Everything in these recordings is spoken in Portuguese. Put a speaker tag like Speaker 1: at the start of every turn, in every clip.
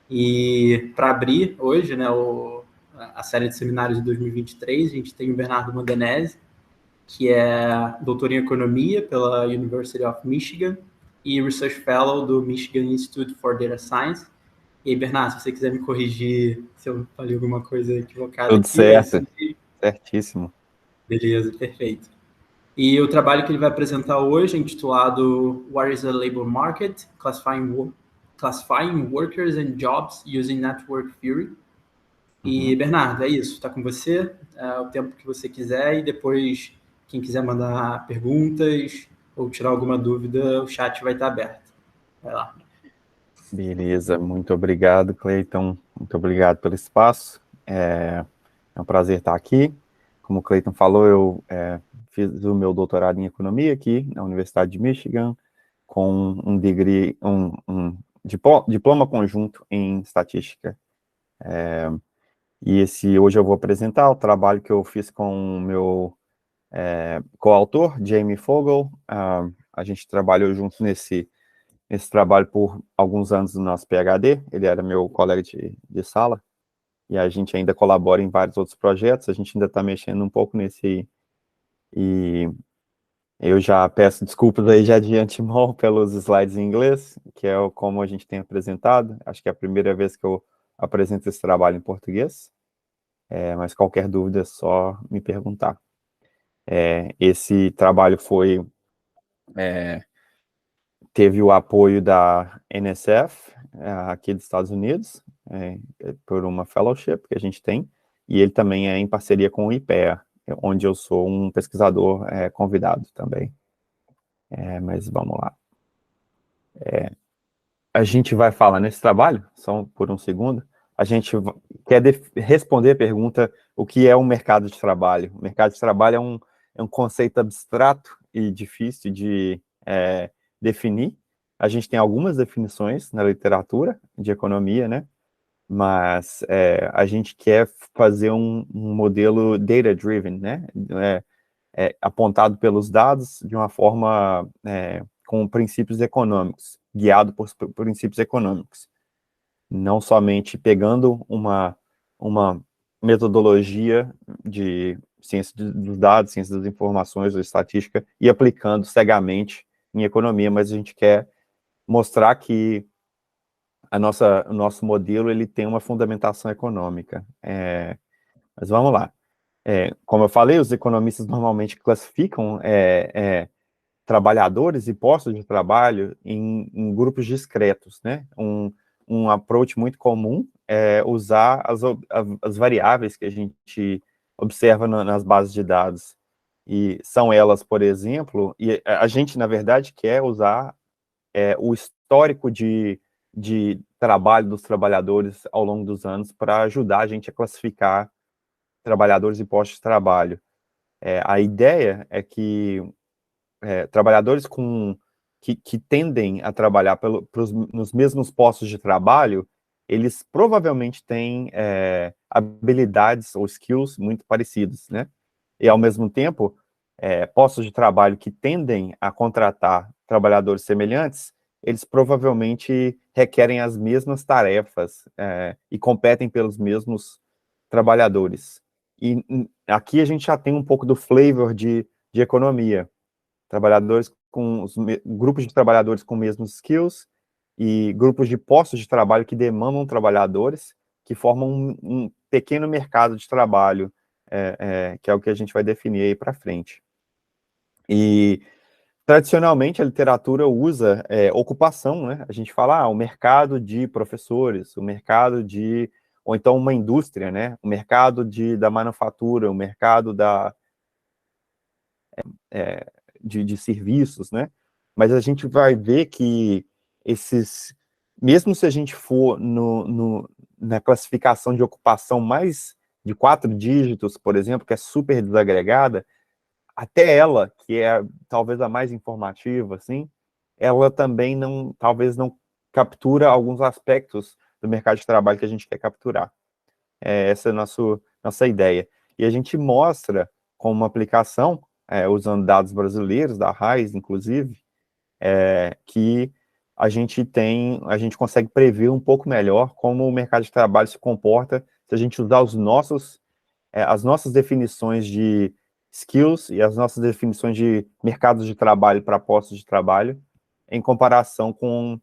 Speaker 1: E para abrir hoje, né, a série de seminários de 2023, a gente tem o Bernardo Modenese, que é doutor em economia pela University of Michigan e Research Fellow do Michigan Institute for Data Science. E aí, Bernardo, se você quiser me corrigir se eu falei alguma coisa equivocada
Speaker 2: Tudo
Speaker 1: aqui, é assim
Speaker 2: certo,
Speaker 1: que...
Speaker 2: certíssimo.
Speaker 1: Beleza, perfeito. E o trabalho que ele vai apresentar hoje é intitulado What is the Labor Market? Classifying Workers and Jobs Using Network Theory. E,
Speaker 2: Uhum.
Speaker 1: Bernardo, é isso. Está com você, o tempo que você quiser, e depois, quem quiser mandar perguntas ou tirar alguma dúvida, o chat vai estar aberto. Vai lá.
Speaker 2: Beleza, muito obrigado, Cleiton. Muito obrigado pelo espaço. É um prazer estar aqui. Como o Cleiton falou, eu fiz o meu doutorado em economia aqui na Universidade de Michigan, com um degree, um diploma conjunto em estatística. E hoje eu vou apresentar o trabalho que eu fiz com o meu coautor, Jamie Fogel. A gente trabalhou junto nesse trabalho por alguns anos no nosso PhD. Ele era meu colega de sala, e a gente ainda colabora em vários outros projetos. A gente ainda está mexendo um pouco nesse, e eu já peço desculpas aí já de antemão pelos slides em inglês, que é como a gente tem apresentado. Acho que é a primeira vez que eu apresento esse trabalho em português, mas qualquer dúvida é só me perguntar. Esse trabalho teve o apoio da NSF, aqui dos Estados Unidos, por uma fellowship que a gente tem, e ele também é em parceria com o IPEA, onde eu sou um pesquisador convidado também. Mas vamos lá. A gente vai falar nesse trabalho, só por um segundo, a gente quer responder a pergunta: o que é um mercado de trabalho? O mercado de trabalho é um conceito abstrato e difícil de definir. A gente tem algumas definições na literatura de economia, né? Mas a gente quer fazer um modelo data-driven, né? Apontado pelos dados de uma forma com princípios econômicos, guiado por princípios econômicos. Não somente pegando uma metodologia de ciência dos dados, ciência das informações, ou estatística, e aplicando cegamente em economia, mas a gente quer mostrar que o nosso modelo ele tem uma fundamentação econômica. Mas vamos lá. Como eu falei, os economistas normalmente classificam trabalhadores e postos de trabalho em grupos discretos, né? Um approach muito comum é usar as variáveis que a gente observa nas bases de dados. E são elas, por exemplo, e a gente, na verdade, quer usar o histórico de trabalho dos trabalhadores ao longo dos anos para ajudar a gente a classificar trabalhadores e postos de trabalho. A ideia é que trabalhadores que tendem a trabalhar nos mesmos postos de trabalho, eles provavelmente têm habilidades ou skills muito parecidos, né? E, ao mesmo tempo, postos de trabalho que tendem a contratar trabalhadores semelhantes, eles provavelmente requerem as mesmas tarefas e competem pelos mesmos trabalhadores. E aqui a gente já tem um pouco do flavor de economia. Trabalhadores grupos de trabalhadores com mesmos skills e grupos de postos de trabalho que demandam trabalhadores, que formam um pequeno mercado de trabalho, que é o que a gente vai definir aí para frente. E, tradicionalmente, a literatura usa ocupação, né? A gente fala, o mercado de professores, o mercado ou então uma indústria, né? O mercado da manufatura, o mercado de serviços, né? Mas a gente vai ver que mesmo se a gente for na classificação de ocupação mais de 4 dígitos, por exemplo, que é super desagregada, até ela, que é talvez a mais informativa, assim, ela também talvez não captura alguns aspectos do mercado de trabalho que a gente quer capturar. Essa é a nossa ideia. E a gente mostra com uma aplicação, usando dados brasileiros, da RAIS, inclusive, que a gente consegue prever um pouco melhor como o mercado de trabalho se comporta se a gente usar as nossas definições de skills e as nossas definições de mercados de trabalho para postos de trabalho, em comparação com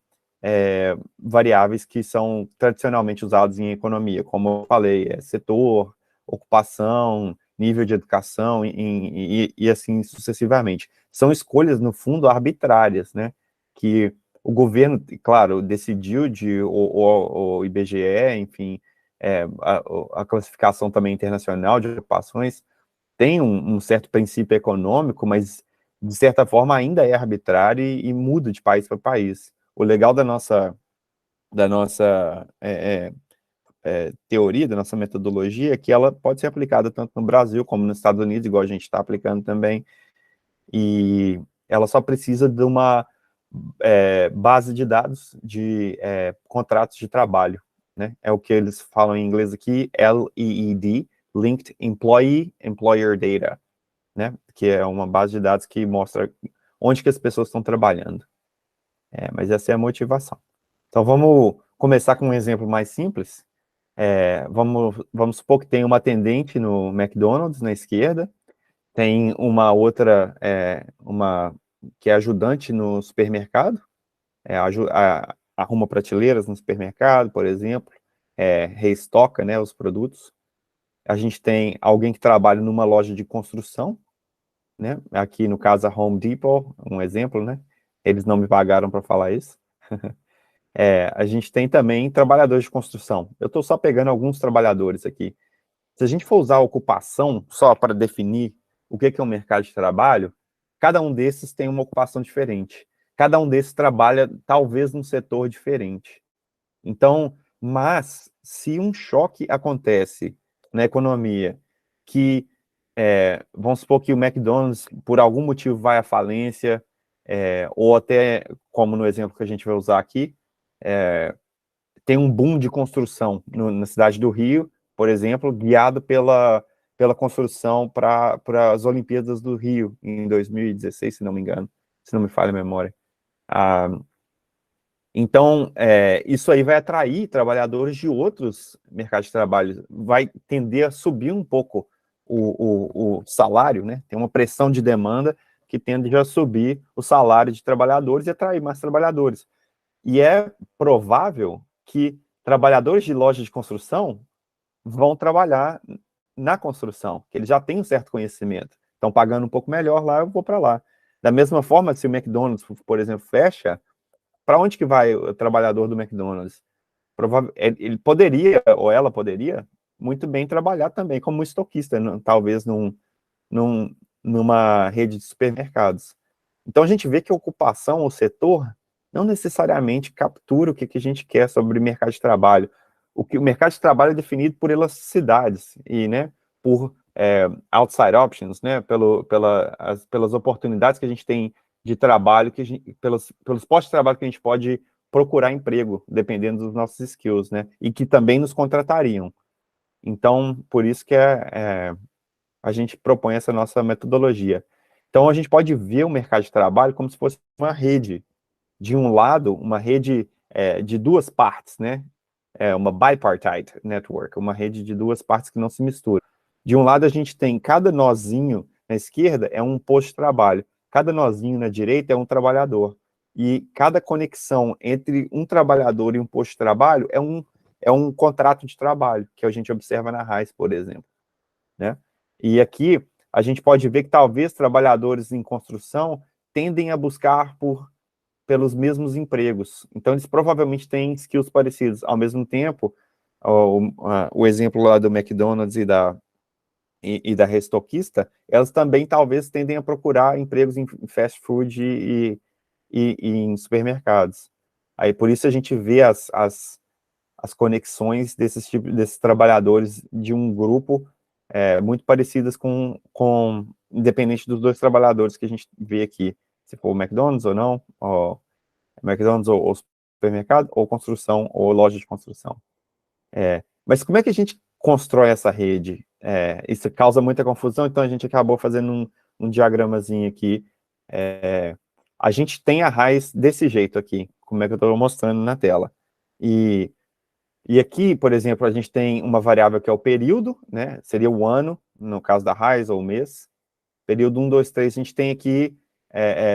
Speaker 2: variáveis que são tradicionalmente usados em economia, como eu falei, setor, ocupação, nível de educação e assim sucessivamente. São escolhas, no fundo, arbitrárias, né? Que o governo, claro, decidiu o IBGE, enfim, a classificação também internacional de ocupações tem um certo princípio econômico, mas, de certa forma, ainda é arbitrário e muda de país para país. O legal da nossa teoria, da nossa metodologia, é que ela pode ser aplicada tanto no Brasil como nos Estados Unidos, igual a gente está aplicando também, e ela só precisa de uma base de dados de contratos de trabalho, né? É o que eles falam em inglês aqui, LEED, Linked Employer Data, né? Que é uma base de dados que mostra onde que as pessoas estão trabalhando. Mas essa é a motivação. Então, vamos começar com um exemplo mais simples. Vamos supor que tem uma atendente no McDonald's na esquerda, tem uma outra, que é ajudante no supermercado, arruma prateleiras no supermercado, por exemplo, reestoca, né, os produtos. A gente tem alguém que trabalha numa loja de construção, né? Aqui no caso a Home Depot, um exemplo, né? Eles não me pagaram para falar isso. A gente tem também trabalhadores de construção. Eu estou só pegando alguns trabalhadores aqui. Se a gente for usar a ocupação só para definir o que é um mercado de trabalho, cada um desses tem uma ocupação diferente. Cada um desses trabalha, talvez, num setor diferente. Então, mas, se um choque acontece na economia, que, vamos supor que o McDonald's, por algum motivo, vai à falência, ou até, como no exemplo que a gente vai usar aqui, tem um boom de construção na cidade do Rio, por exemplo, guiado pela construção para as Olimpíadas do Rio, em 2016, se não me engano, se não me falha a memória. Então, isso aí vai atrair trabalhadores de outros mercados de trabalho, vai tender a subir um pouco o salário, né? Tem uma pressão de demanda que tende a subir o salário de trabalhadores e atrair mais trabalhadores. E é provável que trabalhadores de loja de construção vão trabalhar na construção, que eles já têm um certo conhecimento. Estão pagando um pouco melhor lá, eu vou para lá. Da mesma forma, se o McDonald's, por exemplo, fecha, para onde que vai o trabalhador do McDonald's? Ele poderia, ou ela poderia, muito bem trabalhar também como estoquista, talvez numa rede de supermercados. Então a gente vê que a ocupação, o setor, não necessariamente captura o que a gente quer sobre o mercado de trabalho. O mercado de trabalho é definido por elasticidades e, né, por outside options, né, pelas oportunidades que a gente tem de trabalho, pelos postos de trabalho que a gente pode procurar emprego, dependendo dos nossos skills, né, e que também nos contratariam. Então, por isso que a gente propõe essa nossa metodologia. Então, a gente pode ver o mercado de trabalho como se fosse uma rede. De um lado, uma rede de duas partes, né? Uma bipartite network, uma rede de duas partes que não se misturam. De um lado, a gente tem cada nozinho na esquerda é um posto de trabalho, cada nozinho na direita é um trabalhador. E cada conexão entre um trabalhador e um posto de trabalho é um contrato de trabalho, que a gente observa na RAIS, por exemplo, né? E aqui a gente pode ver que talvez trabalhadores em construção tendem a buscar pelos mesmos empregos. Então, eles provavelmente têm skills parecidos. Ao mesmo tempo, o exemplo lá do McDonald's e da restoquista, elas também talvez tendem a procurar empregos em fast food e em supermercados. Aí, por isso, a gente vê as conexões desses trabalhadores de um grupo muito parecidas independente dos dois trabalhadores que a gente vê aqui, se for o McDonald's ou não, McDonald's ou supermercado, ou construção, ou loja de construção. Mas como é que a gente constrói essa rede? Isso causa muita confusão, então a gente acabou fazendo um diagramazinho aqui. A gente tem a raiz desse jeito aqui, como é que eu estou mostrando na tela. E aqui, por exemplo, a gente tem uma variável que é o período, né? Seria o ano, no caso da raiz, ou o mês. Período 1, 2, 3, a gente tem aqui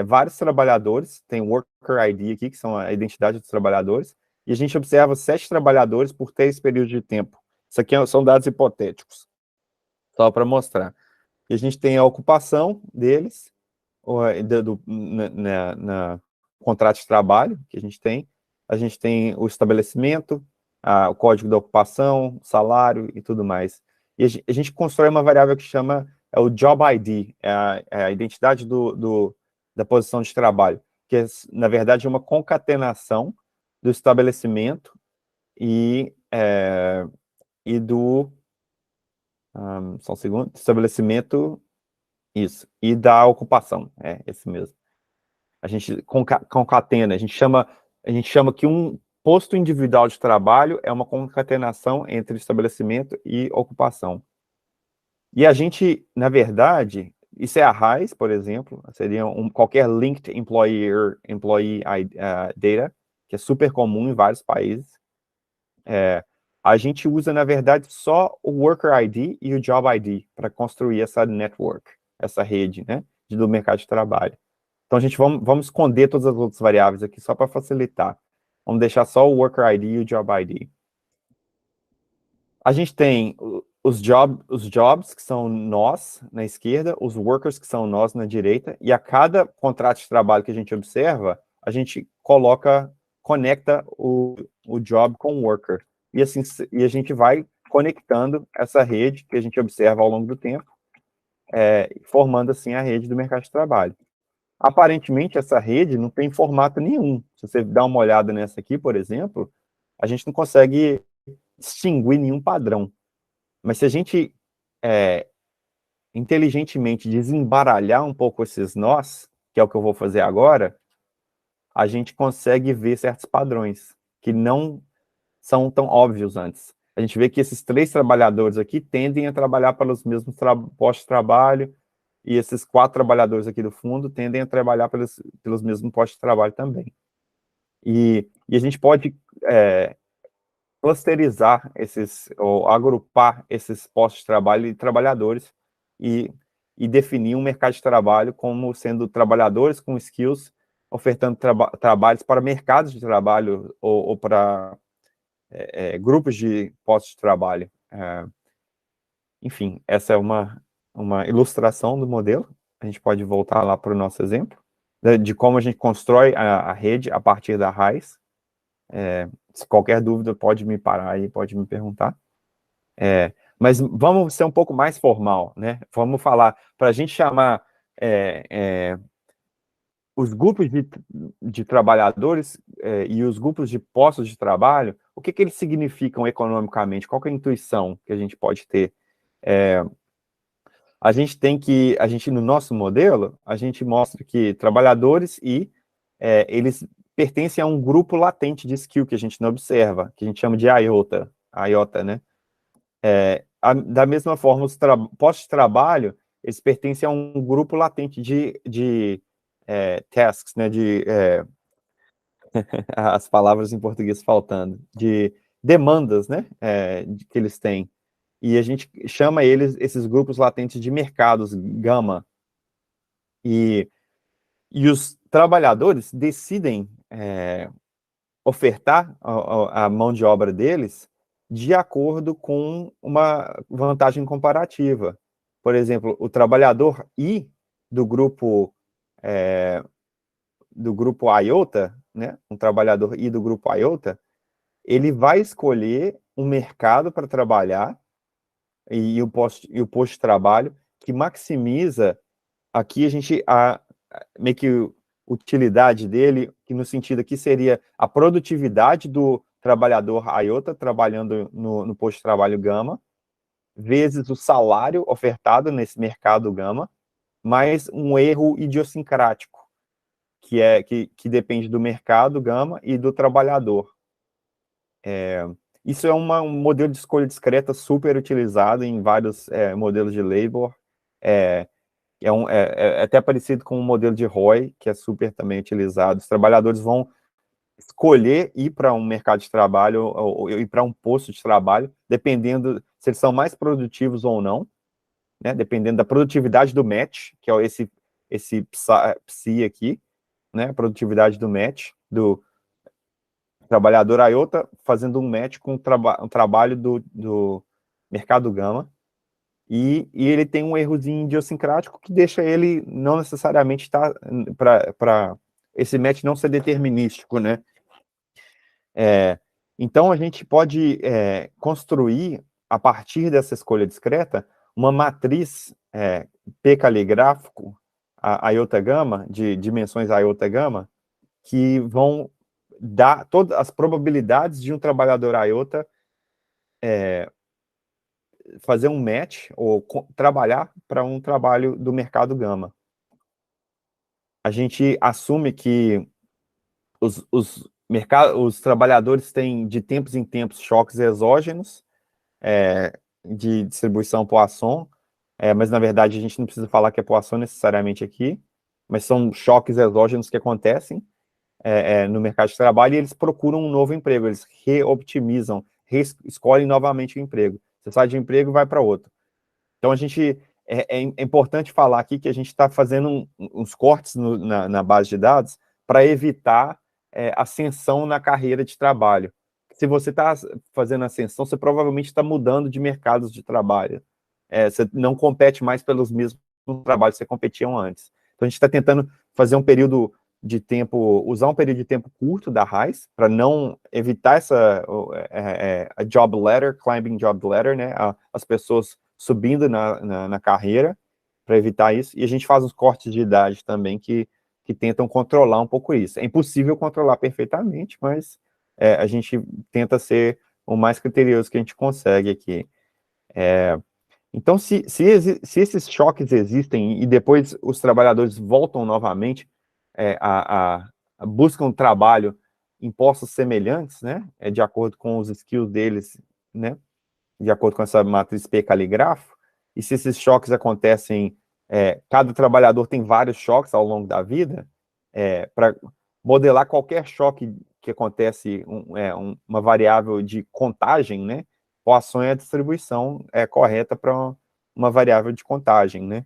Speaker 2: vários trabalhadores, tem o Worker ID aqui, que são a identidade dos trabalhadores, e a gente observa 7 trabalhadores por 3 períodos de tempo. Isso aqui são dados hipotéticos, só para mostrar. E a gente tem a ocupação deles, na contrato de trabalho que a gente tem o estabelecimento, o código da ocupação, salário e tudo mais. E a gente constrói uma variável que chama o Job ID, a identidade da posição de trabalho, que é, na verdade, uma concatenação do estabelecimento e do... só um segundo, estabelecimento, isso, e da ocupação, esse mesmo. A gente concatena, a gente chama que um posto individual de trabalho é uma concatenação entre estabelecimento e ocupação. E a gente, na verdade, isso é a RAIS, por exemplo, seria qualquer Linked Employee Data, que é super comum em vários países. A gente usa, na verdade, só o Worker ID e o Job ID para construir essa network, essa rede, né, do mercado de trabalho. Então, a gente vamos esconder todas as outras variáveis aqui só para facilitar. Vamos deixar só o Worker ID e o Job ID. A gente tem os jobs, que são nós, na esquerda, os workers, que são nós, na direita, e a cada contrato de trabalho que a gente observa, a gente conecta o job com o worker. E, assim, a gente vai conectando essa rede que a gente observa ao longo do tempo, formando, assim, a rede do mercado de trabalho. Aparentemente, essa rede não tem formato nenhum. Se você dá uma olhada nessa aqui, por exemplo, a gente não consegue distinguir nenhum padrão. Mas se a gente inteligentemente desembaralhar um pouco esses nós, que é o que eu vou fazer agora, a gente consegue ver certos padrões que não são tão óbvios antes. A gente vê que esses 3 trabalhadores aqui tendem a trabalhar pelos mesmos postos de trabalho, e esses 4 trabalhadores aqui do fundo tendem a trabalhar pelos mesmos postos de trabalho também. E a gente pode clusterizar ou agrupar esses postos de trabalho e trabalhadores e definir um mercado de trabalho como sendo trabalhadores com skills ofertando trabalhos para mercados de trabalho ou para grupos de postos de trabalho. Enfim, essa é uma ilustração do modelo. A gente pode voltar lá para o nosso exemplo, de como a gente constrói a rede a partir da raiz. Se qualquer dúvida, pode me parar aí, pode me perguntar. Mas vamos ser um pouco mais formal, né? Vamos falar, para a gente chamar os grupos de trabalhadores e os grupos de postos de trabalho, o que eles significam economicamente? Qual que é a intuição que a gente pode ter? A gente, no nosso modelo, a gente mostra que trabalhadores eles pertencem a um grupo latente de skill que a gente não observa, que a gente chama de IOTA, né? Da mesma forma, os postos de trabalho, eles pertencem a um grupo latente de tasks, né? As palavras em português faltando, de demandas, né? Que eles têm. E a gente chama esses grupos latentes de mercados, gama. E os trabalhadores decidem ofertar a mão de obra deles de acordo com uma vantagem comparativa. Por exemplo, o trabalhador I do grupo IOTA, né? Um trabalhador I do grupo IOTA, ele vai escolher um mercado para trabalhar e o posto de trabalho que maximiza aqui meio que utilidade dele, que no sentido aqui seria a produtividade do trabalhador IOTA trabalhando no posto de trabalho gama, vezes o salário ofertado nesse mercado gama, mais um erro idiosincrático, que depende do mercado gama e do trabalhador. Isso é um modelo de escolha discreta super utilizado em vários modelos de labor. É até parecido com o modelo de ROI, que é super também utilizado. Os trabalhadores vão escolher ir para um mercado de trabalho ou ir para um posto de trabalho, dependendo se eles são mais produtivos ou não, né? Dependendo da produtividade do match, que é esse PSI aqui, né? A produtividade do match, do trabalhador IOTA fazendo um match com um trabalho do mercado Gama, e ele tem um errozinho idiosincrático que deixa ele não necessariamente estar para esse match não ser determinístico, né? Então a gente pode construir, a partir dessa escolha discreta, uma matriz P caligráfico, a iota gama, de dimensões iota gama, que vão dar todas as probabilidades de um trabalhador iota fazer um match ou trabalhar para um trabalho do mercado gama. A gente assume que os trabalhadores têm, de tempos em tempos, choques exógenos de distribuição Poisson, mas, na verdade, a gente não precisa falar que é Poisson necessariamente aqui, mas são choques exógenos que acontecem no mercado de trabalho, e eles procuram um novo emprego, eles reoptimizam, escolhem novamente o emprego. Você sai de um emprego e vai para outro. Então, é importante falar aqui que a gente está fazendo uns cortes na base de dados para evitar ascensão na carreira de trabalho. Se você está fazendo ascensão, você provavelmente está mudando de mercados de trabalho. Você não compete mais pelos mesmos trabalhos que você competiam antes. Então, a gente está tentando fazer um período de tempo, usar um período de tempo curto da RAIS, para não evitar a job ladder, climbing job ladder, né? As pessoas subindo na carreira, para evitar isso, e a gente faz uns cortes de idade também que tentam controlar um pouco isso. É impossível controlar perfeitamente, mas a gente tenta ser o mais criterioso que a gente consegue aqui. Então, se esses choques existem e depois os trabalhadores voltam novamente buscam um trabalho em postos semelhantes, né, de acordo com os skills deles, né, de acordo com essa matriz P caligráfico, e se esses choques acontecem, cada trabalhador tem vários choques ao longo da vida, para modelar qualquer choque que acontece, uma variável de contagem, né, Poisson é a distribuição correta para uma variável de contagem, né?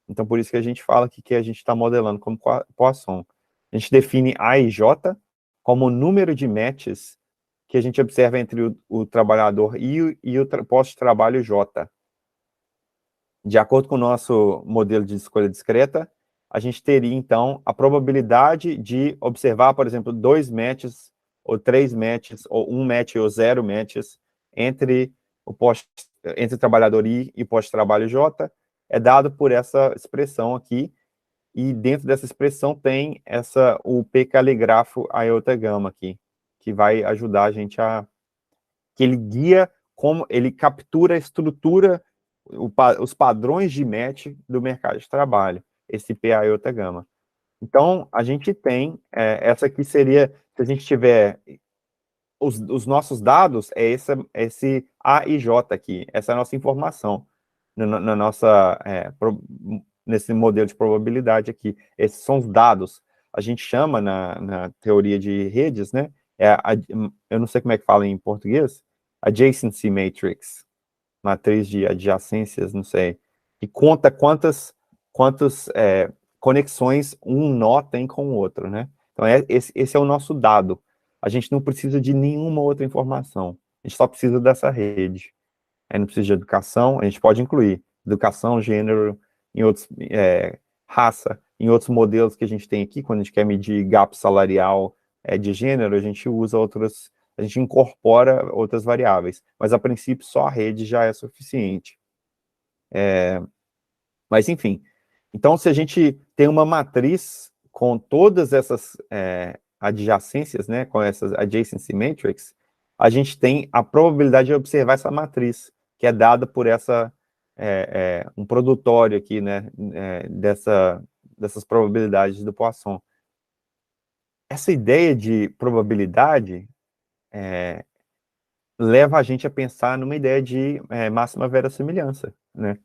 Speaker 2: Então, por isso que a gente fala que a gente está modelando como Poisson. A gente define A e J como o número de matches que a gente observa entre o trabalhador e o posto de trabalho J. De acordo com o nosso modelo de escolha discreta, a gente teria, então, a probabilidade de observar, por exemplo, 2 matches, ou 3 matches, ou 1 match ou 0 matches entre o trabalhador I e o posto de trabalho J, é dado por essa expressão aqui, e dentro dessa expressão tem o P caligráfico iota gama aqui, que vai ajudar a gente que ele guia como ele captura a estrutura, os padrões de match do mercado de trabalho, esse P iota gama. Então, a gente tem, essa aqui seria, se a gente tiver os nossos dados, esse A e J aqui, essa é a nossa informação, nesse modelo de probabilidade aqui. Esses são os dados. A gente chama, na teoria de redes, né, eu não sei como é que fala em português, adjacency matrix, matriz de adjacências, não sei, que conta quantas conexões um nó tem com o outro, né? Então, esse é o nosso dado. A gente não precisa de nenhuma outra informação. A gente só precisa dessa rede. Não precisa de educação, a gente pode incluir educação, gênero, em outros, raça, em outros modelos que a gente tem aqui, quando a gente quer medir gap salarial de gênero, a gente usa a gente incorpora outras variáveis, mas a princípio só a rede já é suficiente. Mas enfim, então se a gente tem uma matriz com todas essas adjacências, né, com essas adjacency matrix, a gente tem a probabilidade de observar essa matriz, que é dada por um produtório aqui, né, dessas probabilidades do Poisson. Essa ideia de probabilidade leva a gente a pensar numa ideia de máxima verossimilhança, né,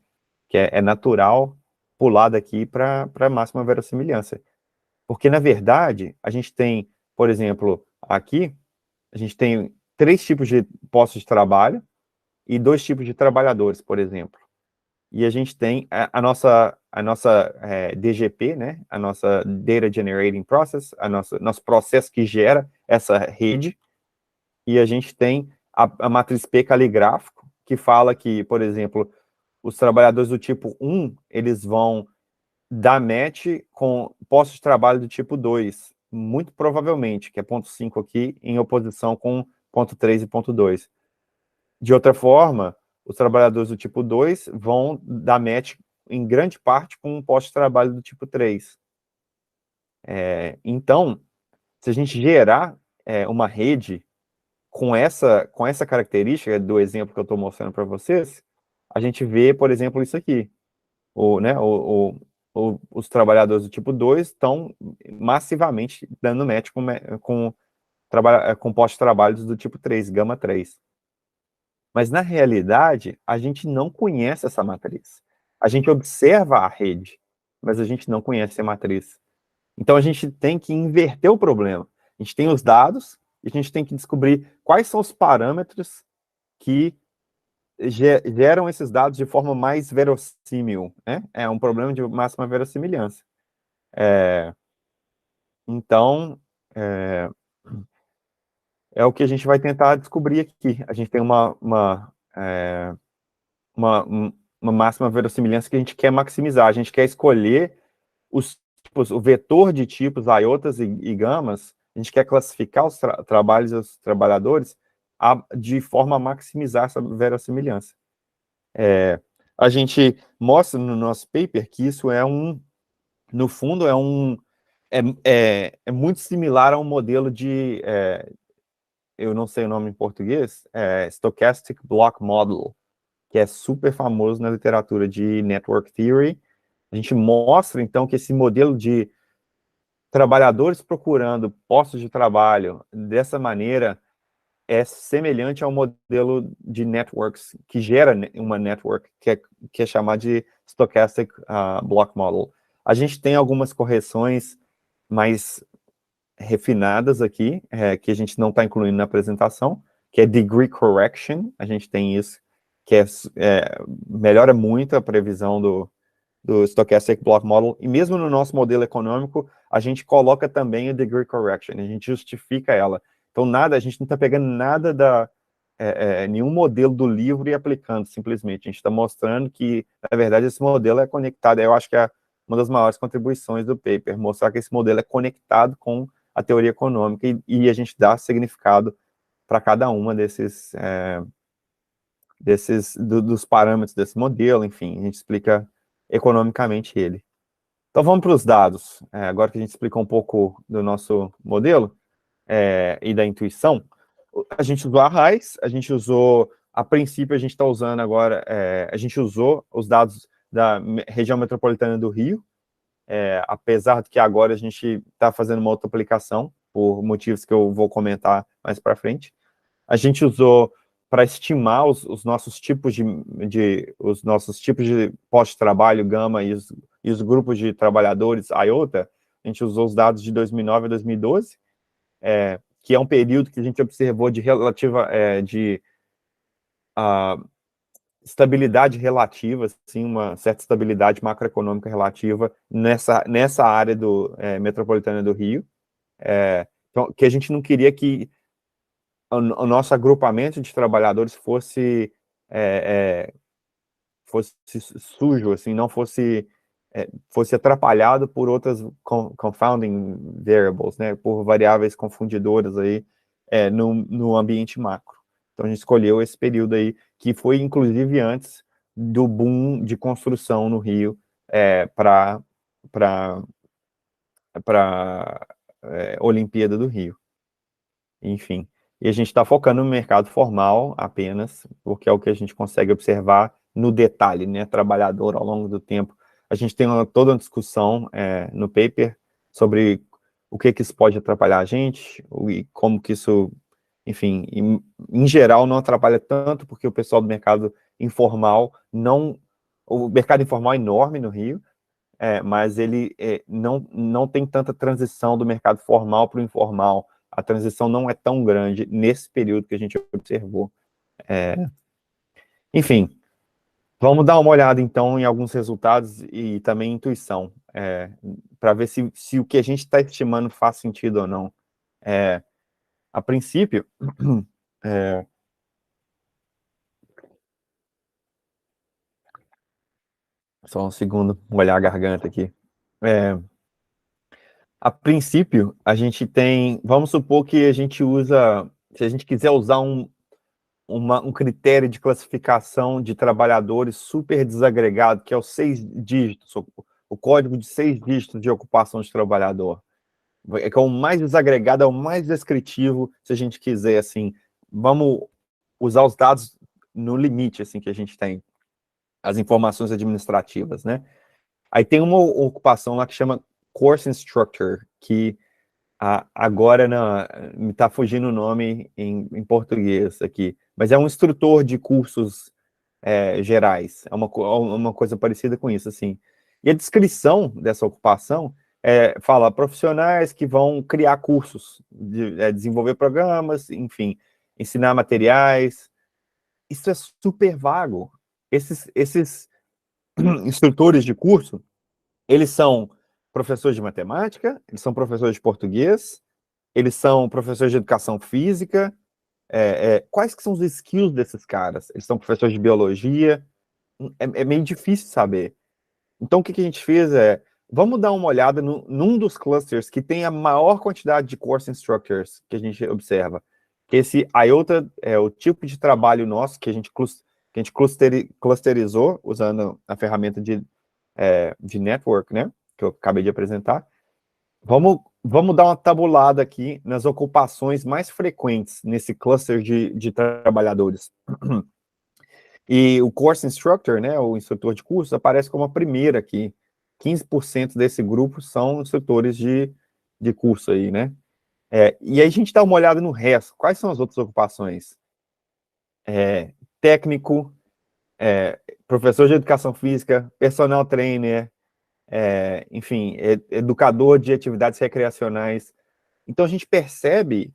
Speaker 2: que é natural pular daqui para máxima verossimilhança. Porque, na verdade, a gente tem, por exemplo, Aqui, a gente tem 3 tipos de postos de trabalho e 2 tipos de trabalhadores, por exemplo. E a gente tem a nossa DGP, né? A nossa Data Generating Process, nosso processo que gera essa rede. E a gente tem a matriz P caligráfico, que fala que, por exemplo, os trabalhadores do tipo 1, eles vão dar match com postos de trabalho do tipo 2, muito provavelmente, que é ponto 5 aqui, em oposição com ponto 3 e ponto 2. De outra forma, os trabalhadores do tipo 2 vão dar match em grande parte com um posto de trabalho do tipo 3. Então, se a gente gerar uma rede com essa característica do exemplo que eu estou mostrando para vocês, a gente vê, por exemplo, isso aqui. Os trabalhadores do tipo 2 estão massivamente dando match com postos de trabalho do tipo 3, gama 3. Mas, na realidade, a gente não conhece essa matriz. A gente observa a rede, mas a gente não conhece a matriz. Então, a gente tem que inverter o problema. A gente tem os dados e a gente tem que descobrir quais são os parâmetros que geram esses dados de forma mais verossímil, né? É um problema de máxima verossimilhança. Então, é o que a gente vai tentar descobrir aqui. A gente tem uma máxima verossimilhança que a gente quer maximizar. A gente quer escolher os tipos, o vetor de tipos, iotas e gamas. A gente quer classificar os trabalhos e os trabalhadores de forma a maximizar essa verossimilhança. A gente mostra no nosso paper que isso no fundo, é muito similar a um modelo de, eu não sei o nome em português, Stochastic Block Model, que é super famoso na literatura de Network Theory. A gente mostra, então, que esse modelo de trabalhadores procurando postos de trabalho dessa maneira é semelhante ao modelo de networks, que gera uma network, que é chamada de Stochastic Block Model. A gente tem algumas correções mais refinadas aqui, que a gente não está incluindo na apresentação, que é Degree Correction, a gente tem isso, que melhora muito a previsão do Stochastic Block Model, e mesmo no nosso modelo econômico, a gente coloca também a Degree Correction, a gente justifica ela. Então, a gente não está pegando nada nenhum modelo do livro e aplicando, simplesmente. A gente está mostrando que, na verdade, esse modelo é conectado. Eu acho que é uma das maiores contribuições do paper, mostrar que esse modelo é conectado com a teoria econômica e a gente dá significado para cada uma dos parâmetros desse modelo, enfim, a gente explica economicamente ele. Então, vamos para os dados. Agora que a gente explicou um pouco do nosso modelo e da intuição, a gente usou a RAIS, a princípio, a gente está usando agora, a gente usou os dados da região metropolitana do Rio, apesar de que agora a gente está fazendo uma outra aplicação, por motivos que eu vou comentar mais para frente. A gente usou para estimar os nossos tipos de postos de trabalho, gama, e os grupos de trabalhadores, iota. A gente usou os dados de 2009 a 2012, que é um período que a gente observou de estabilidade relativa, assim, uma certa estabilidade macroeconômica relativa nessa área metropolitana do Rio, então, que a gente não queria que o nosso agrupamento de trabalhadores fosse sujo, assim, não fosse atrapalhado por outras confounding variables, né, por variáveis confundidoras aí no ambiente macro. Então, a gente escolheu esse período aí, que foi, inclusive, antes do boom de construção no Rio para Olimpíada do Rio. Enfim, e a gente está focando no mercado formal apenas, porque é o que a gente consegue observar no detalhe, né, trabalhador ao longo do tempo. A gente tem toda uma discussão no paper sobre o que isso pode atrapalhar a gente, e como que isso, enfim, em geral não atrapalha tanto, porque o pessoal do mercado informal o mercado informal é enorme no Rio, mas ele não tem tanta transição do mercado formal para o informal, a transição não é tão grande nesse período que a gente observou. Enfim, vamos dar uma olhada, então, em alguns resultados e também intuição, para ver se o que a gente está estimando faz sentido ou não. A princípio, só um segundo, molhar a garganta aqui. A princípio, a gente tem, vamos supor que a gente usa, se a gente quiser usar um critério de classificação de trabalhadores super desagregado, que é os 6 dígitos, o código de 6 dígitos de ocupação de trabalhador. Que é o mais desagregado, é o mais descritivo, se a gente quiser, assim, vamos usar os dados no limite, assim, que a gente tem, as informações administrativas, né? Aí tem uma ocupação lá que chama Course Instructor, que agora me está fugindo o nome em português aqui, mas é um instrutor de cursos gerais, é uma coisa parecida com isso, assim. E a descrição dessa ocupação fala profissionais que vão criar cursos, desenvolver programas, enfim, ensinar materiais. Isso é super vago. Esses instrutores de curso, eles são professores de matemática, eles são professores de português, eles são professores de educação física. Quais que são os skills desses caras? Eles são professores de biologia? É meio difícil saber. Então, o que a gente fez vamos dar uma olhada num dos clusters que tem a maior quantidade de course instructors que a gente observa. Que esse IOTA é o tipo de trabalho nosso que a gente clusterizou usando a ferramenta de network, né? Que eu acabei de apresentar. Vamos dar uma tabulada aqui nas ocupações mais frequentes nesse cluster de trabalhadores. E o Course Instructor, né, o instrutor de curso, aparece como a primeira aqui. 15% desse grupo são instrutores de curso aí, né? E aí a gente dá uma olhada no resto. Quais são as outras ocupações? Técnico, professor de educação física, personal trainer, enfim, educador de atividades recreacionais. Então a gente percebe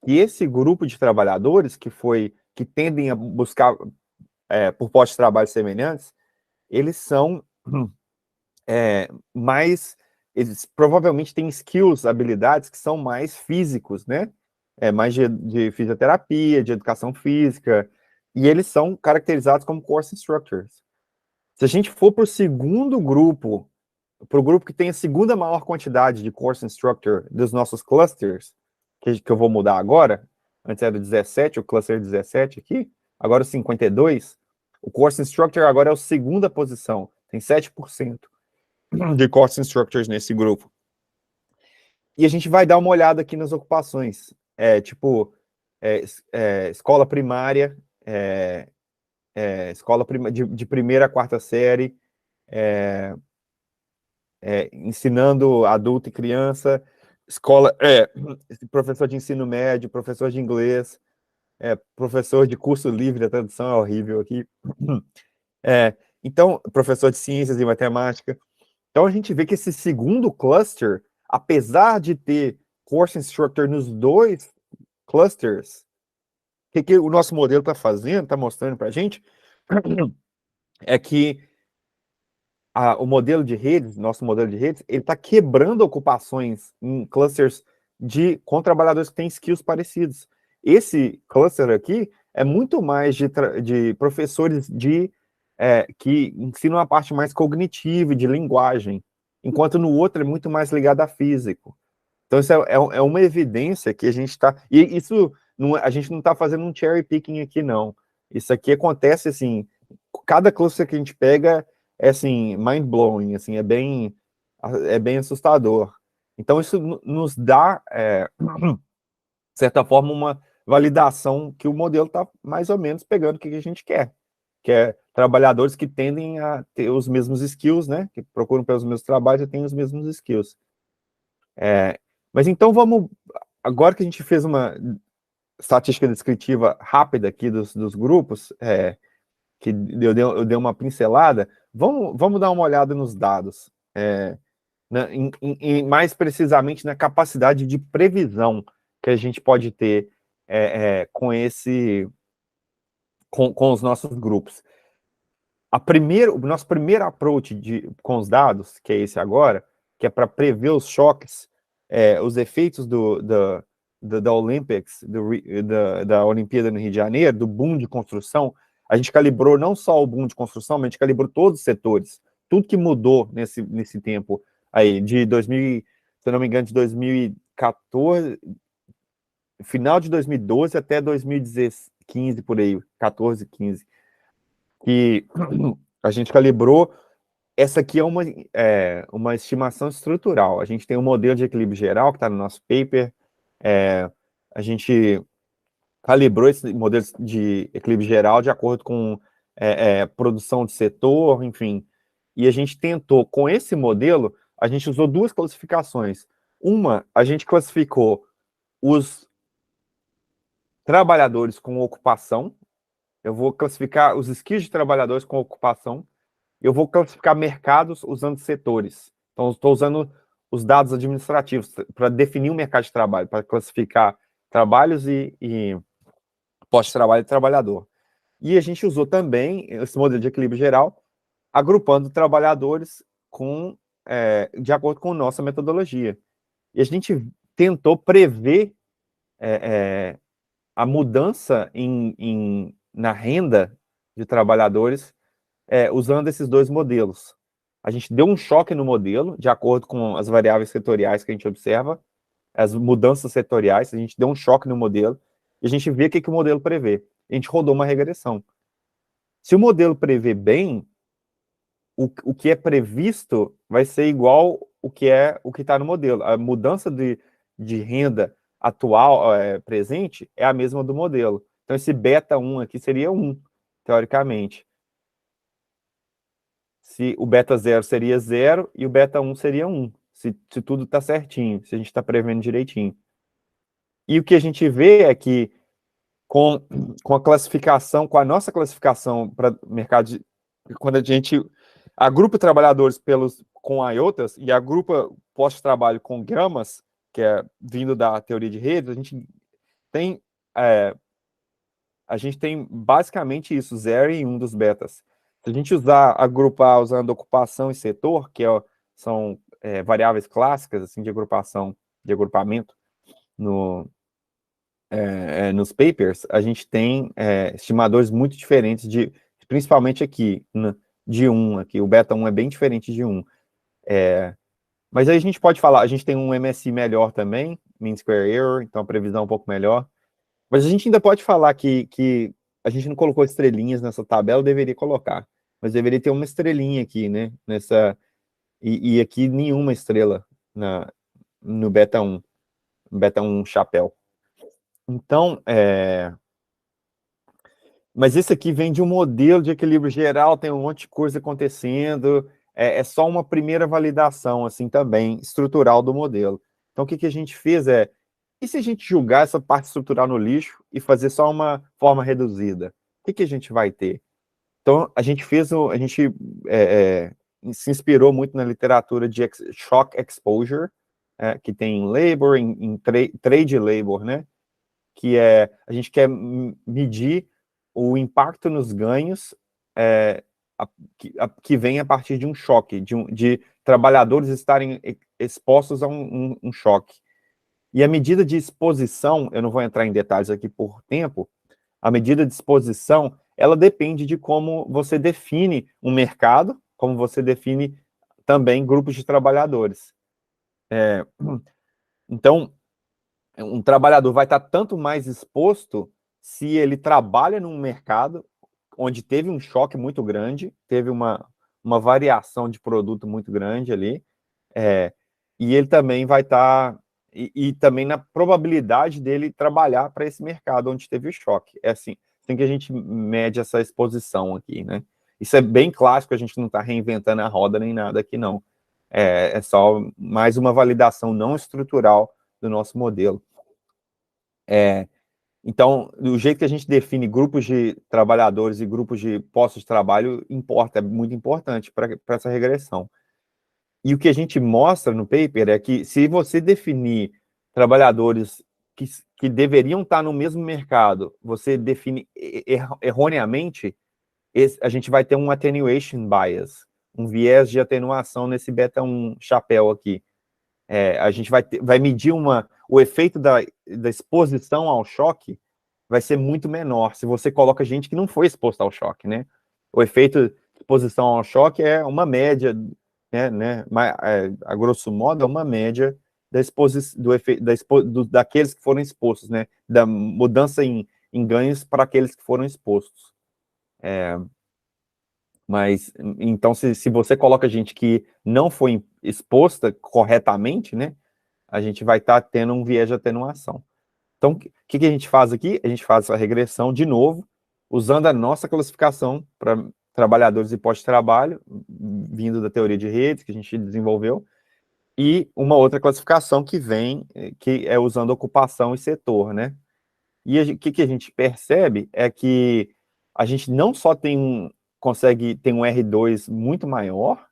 Speaker 2: que esse grupo de trabalhadores que tendem a buscar por postos de trabalho semelhantes, eles são eles provavelmente têm skills, habilidades que são mais físicos, né? Mais de fisioterapia, de educação física, e eles são caracterizados como course instructors. Se a gente for para o segundo grupo, para o grupo que tem a segunda maior quantidade de course instructor dos nossos clusters, que eu vou mudar agora, antes era 17, o cluster 17 aqui, agora 52, o course instructor agora é a segunda posição, tem 7% de course instructors nesse grupo. E a gente vai dar uma olhada aqui nas ocupações, escola primária, escola de primeira a quarta série, ensinando adulto e criança, professor de ensino médio, professor de inglês, professor de curso livre, a tradução é horrível aqui, então, professor de ciências e matemática. Então, a gente vê que esse segundo cluster, apesar de ter course instructor nos dois clusters, o que o nosso modelo está fazendo, está mostrando para a gente, é que o modelo de redes, nosso modelo de redes, ele está quebrando ocupações em clusters com trabalhadores que têm skills parecidos. Esse cluster aqui é muito mais de professores que ensinam a parte mais cognitiva e de linguagem, enquanto no outro é muito mais ligado a físico. Então, isso é uma evidência que a gente está... E isso, a gente não está fazendo um cherry picking aqui, não. Isso aqui acontece, assim, cada cluster que a gente pega é, assim, mind-blowing, assim, é bem assustador. Então, isso nos dá, de certa forma, uma validação que o modelo está mais ou menos pegando o que a gente quer, que é trabalhadores que tendem a ter os mesmos skills, né, que procuram pelos mesmos trabalhos e têm os mesmos skills. Mas então agora que a gente fez uma estatística descritiva rápida aqui dos grupos, que eu dei uma pincelada, vamos dar uma olhada nos dados, mais precisamente na capacidade de previsão que a gente pode ter com os nossos grupos. O nosso primeiro approach com os dados, que é esse agora, que é para prever os choques, os efeitos da Olympics, da Olimpíada no Rio de Janeiro, do boom de construção. A gente calibrou não só o boom de construção, mas a gente calibrou todos os setores. Tudo que mudou nesse tempo aí, de 2000, se eu não me engano, de 2014, final de 2012 até 2015, por aí, 14, 15, que a gente calibrou. Essa aqui é uma estimação estrutural. A gente tem um modelo de equilíbrio geral que está no nosso paper. A gente calibrou esse modelo de equilíbrio geral de acordo com produção de setor, enfim. E a gente tentou, com esse modelo, a gente usou duas classificações. Uma, a gente classificou os trabalhadores com ocupação. Eu vou classificar os skills de trabalhadores com ocupação. Eu vou classificar mercados usando setores. Então, estou usando os dados administrativos para definir o mercado de trabalho, para classificar trabalhos e pós-trabalho e trabalhador. E a gente usou também esse modelo de equilíbrio geral, agrupando trabalhadores de acordo com nossa metodologia. E a gente tentou prever a mudança na renda de trabalhadores usando esses dois modelos. A gente deu um choque no modelo, de acordo com as variáveis setoriais que a gente observa, as mudanças setoriais, a gente deu um choque no modelo, e a gente vê o que o modelo prevê. A gente rodou uma regressão. Se o modelo prevê bem, o que é previsto vai ser igual o que está no modelo. A mudança de renda atual, presente, é a mesma do modelo. Então, esse beta 1 aqui seria 1, teoricamente. Se o beta 0 seria 0 e o beta 1 seria 1, se tudo está certinho, se a gente está prevendo direitinho. E o que a gente vê é que com a classificação, com a nossa classificação para mercado, quando a gente agrupa trabalhadores com IOTAs e agrupa pós-trabalho com gramas, que é vindo da teoria de redes, a gente tem basicamente isso, 0 e 1 dos betas. Se a gente agrupar usando ocupação e setor, que são variáveis clássicas assim, de agrupamento nos papers, a gente tem estimadores muito diferentes, principalmente aqui, de 1. Aqui, o beta 1 é bem diferente de 1. Mas aí a gente pode falar, a gente tem um MSI melhor também, Mean Square Error, então a previsão é um pouco melhor. Mas a gente ainda pode falar que a gente não colocou estrelinhas nessa tabela, deveria colocar. Mas deveria ter uma estrelinha aqui, né? E aqui nenhuma estrela no beta 1. Beta 1 chapéu. Então, mas esse aqui vem de um modelo de equilíbrio geral, tem um monte de coisa acontecendo, é só uma primeira validação, assim, também, estrutural do modelo. Então, o que a gente fez e se a gente julgar essa parte estrutural no lixo e fazer só uma forma reduzida? O que a gente vai ter? Então, a gente se inspirou muito na literatura de shock exposure, que tem em labor, em trade labor, né? Que a gente quer medir o impacto nos ganhos que vem a partir de um choque, de trabalhadores estarem expostos a um choque. E a medida de exposição, eu não vou entrar em detalhes aqui por tempo, a medida de exposição, ela depende de como você define um mercado, como você define também grupos de trabalhadores. Então, um trabalhador vai estar tanto mais exposto se ele trabalha num mercado onde teve um choque muito grande, teve uma variação de produto muito grande ali, e ele também vai estar, e também na probabilidade dele trabalhar para esse mercado onde teve o choque. É assim que a gente mede essa exposição aqui, né? Isso é bem clássico, a gente não está reinventando a roda nem nada aqui, não. É só mais uma validação não estrutural do nosso modelo. Então, o jeito que a gente define grupos de trabalhadores e grupos de postos de trabalho é muito importante para essa regressão. E o que a gente mostra no paper é que se você definir trabalhadores que deveriam estar no mesmo mercado, você define erroneamente, a gente vai ter um attenuation bias, um viés de atenuação nesse beta 1 chapéu aqui. A gente vai medir o efeito da exposição ao choque vai ser muito menor se você coloca gente que não foi exposta ao choque, né? O efeito de exposição ao choque é uma média, né, a grosso modo, é uma média daqueles que foram expostos, né? Da mudança em ganhos para aqueles que foram expostos. Mas, então, se você coloca gente que não foi exposta corretamente, né? A gente vai estar tendo um viés de atenuação. Então, o que a gente faz aqui? A gente faz a regressão de novo, usando a nossa classificação para trabalhadores e pós-trabalho, vindo da teoria de redes que a gente desenvolveu, e uma outra classificação que vem, que é usando ocupação e setor, né? E o que a gente percebe é que a gente não só consegue ter um R2 muito maior,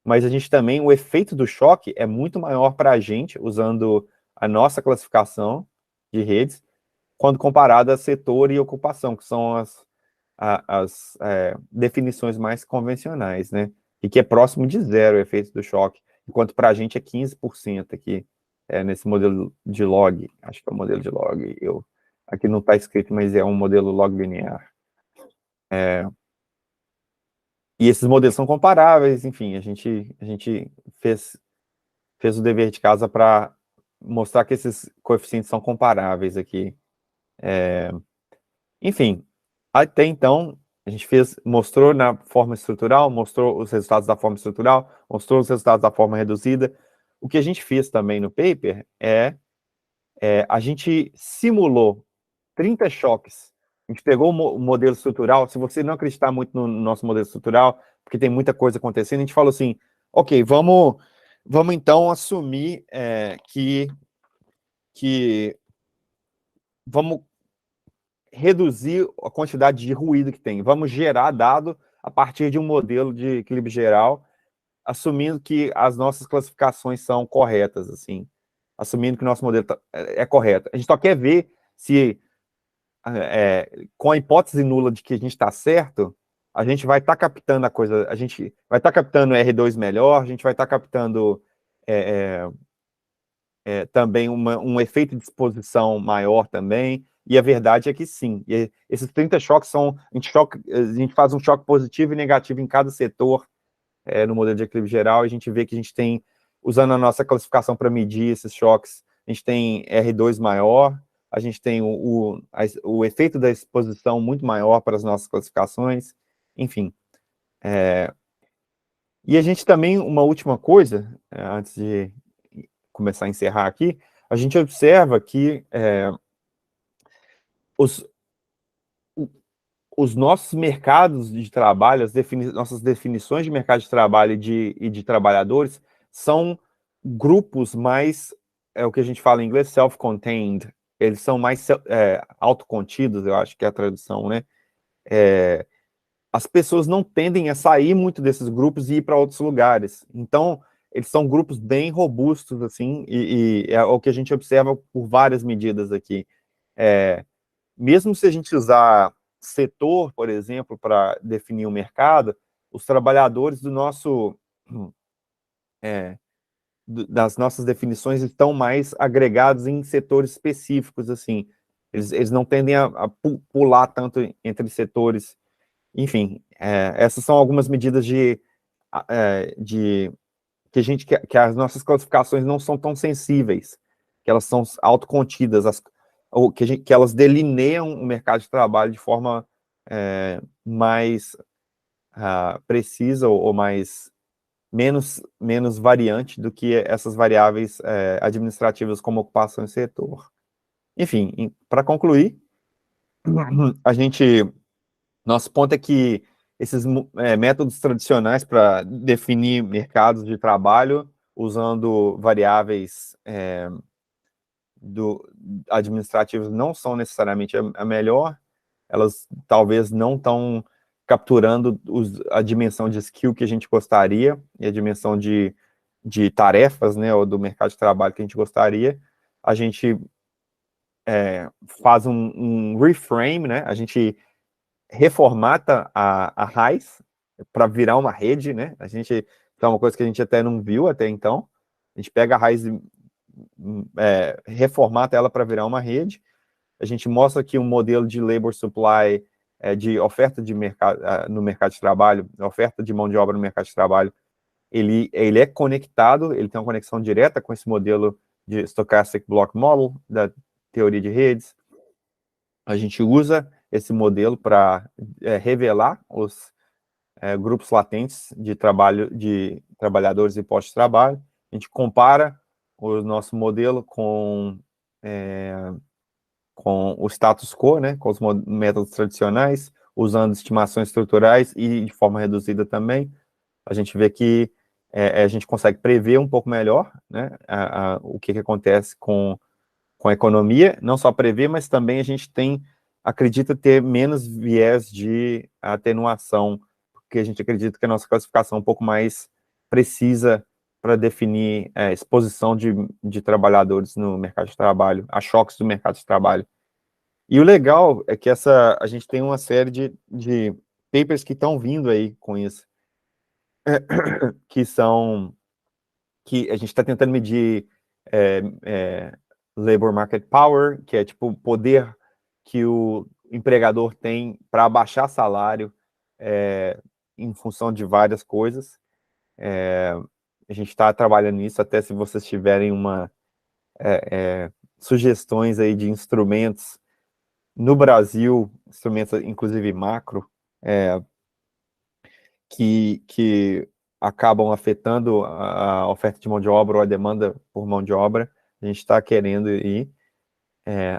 Speaker 2: mas a gente também, o efeito do choque é muito maior para a gente, usando a nossa classificação de redes, quando comparado a setor e ocupação, que são as definições mais convencionais, né? E que é próximo de zero o efeito do choque, enquanto para a gente é 15% aqui, nesse modelo de log, acho que é o modelo de log, aqui não está escrito, mas é um modelo log linear. E esses modelos são comparáveis, enfim, a gente fez o dever de casa para mostrar que esses coeficientes são comparáveis aqui. Enfim, até então, a gente mostrou na forma estrutural, mostrou os resultados da forma estrutural, mostrou os resultados da forma reduzida. O que a gente fez também no paper a gente simulou 30 choques. A gente pegou o modelo estrutural, se você não acreditar muito no nosso modelo estrutural, porque tem muita coisa acontecendo, a gente falou assim, ok, vamos então assumir que vamos reduzir a quantidade de ruído que tem, vamos gerar dado a partir de um modelo de equilíbrio geral, assumindo que as nossas classificações são corretas, assim, assumindo que o nosso modelo é correto. A gente só quer ver se com a hipótese nula de que a gente está certo, a gente vai estar captando a coisa, a gente vai estar captando R2 melhor, a gente vai estar captando também um efeito de exposição maior também, e a verdade é que sim. E esses 30 choques a gente faz um choque positivo e negativo em cada setor no modelo de equilíbrio geral, e a gente vê que a gente tem, usando a nossa classificação para medir esses choques, a gente tem R2 maior, a gente tem o efeito da exposição muito maior para as nossas classificações, enfim. E a gente também, uma última coisa, antes de começar a encerrar aqui, a gente observa que os nossos mercados de trabalho, nossas definições de mercado de trabalho e de trabalhadores são grupos mais, o que a gente fala em inglês, self-contained, eles são mais autocontidos, eu acho que é a tradução, né? As pessoas não tendem a sair muito desses grupos e ir para outros lugares. Então, eles são grupos bem robustos, assim, e é o que a gente observa por várias medidas aqui. Mesmo se a gente usar setor, por exemplo, para definir o mercado, os trabalhadores das nossas definições estão mais agregados em setores específicos, assim. Eles não tendem a pular tanto entre setores. Enfim, essas são algumas medidas que as nossas classificações não são tão sensíveis, que elas são autocontidas, que elas delineiam o mercado de trabalho de forma mais precisa ou menos variante do que essas variáveis administrativas como ocupação e setor. Enfim, para concluir, nosso ponto é que esses métodos tradicionais para definir mercados de trabalho, usando variáveis administrativas, não são necessariamente a melhor, elas talvez não estão capturando a dimensão de skill que a gente gostaria, e a dimensão de tarefas, né, ou do mercado de trabalho que a gente gostaria. A gente faz um reframe, né? A gente reformata a raiz para virar uma rede, né? É uma coisa que a gente até não viu até então. A gente pega a raiz e reformata ela para virar uma rede. A gente mostra aqui um modelo de labor supply, de oferta de mercado no mercado de trabalho, oferta de mão de obra no mercado de trabalho. Ele é conectado, ele tem uma conexão direta com esse modelo de Stochastic Block Model, da teoria de redes. A gente usa esse modelo para revelar os grupos latentes de trabalhadores e postos de trabalho. A gente compara o nosso modelo com o status quo, né, com os métodos tradicionais, usando estimações estruturais e de forma reduzida também. A gente vê que a gente consegue prever um pouco melhor, né, o que acontece com a economia, não só prever, mas também a gente acredita ter menos viés de atenuação, porque a gente acredita que a nossa classificação é um pouco mais precisa para definir exposição de trabalhadores no mercado de trabalho, a choques do mercado de trabalho. E o legal é que a gente tem uma série de papers que estão vindo aí com isso, que a gente está tentando medir labor market power, que é tipo o poder que o empregador tem para abaixar salário em função de várias coisas. A gente está trabalhando nisso, até se vocês tiverem sugestões aí de instrumentos no Brasil, instrumentos inclusive macro, que acabam afetando a oferta de mão de obra ou a demanda por mão de obra, a gente está querendo ir.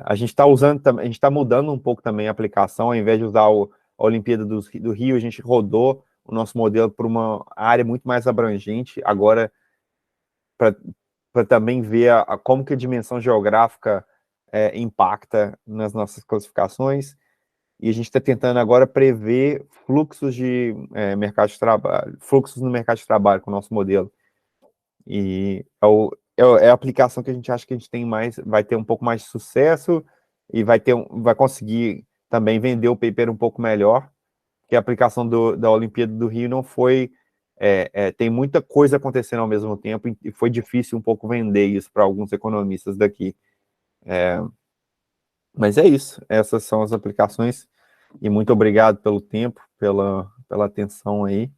Speaker 2: A gente está a gente está mudando um pouco também a aplicação, ao invés de usar a Olimpíada do Rio, a gente rodou o nosso modelo para uma área muito mais abrangente, agora para também ver como que a dimensão geográfica impacta nas nossas classificações. E a gente está tentando agora prever fluxos de mercado de trabalho, fluxos no mercado de trabalho com o nosso modelo. E é a aplicação que a gente acha que a gente vai ter um pouco mais de sucesso e vai conseguir também vender o paper um pouco melhor, que a aplicação da Olimpíada do Rio não foi... tem muita coisa acontecendo ao mesmo tempo e foi difícil um pouco vender isso para alguns economistas daqui. Mas é isso, essas são as aplicações, e muito obrigado pelo tempo, pela atenção aí.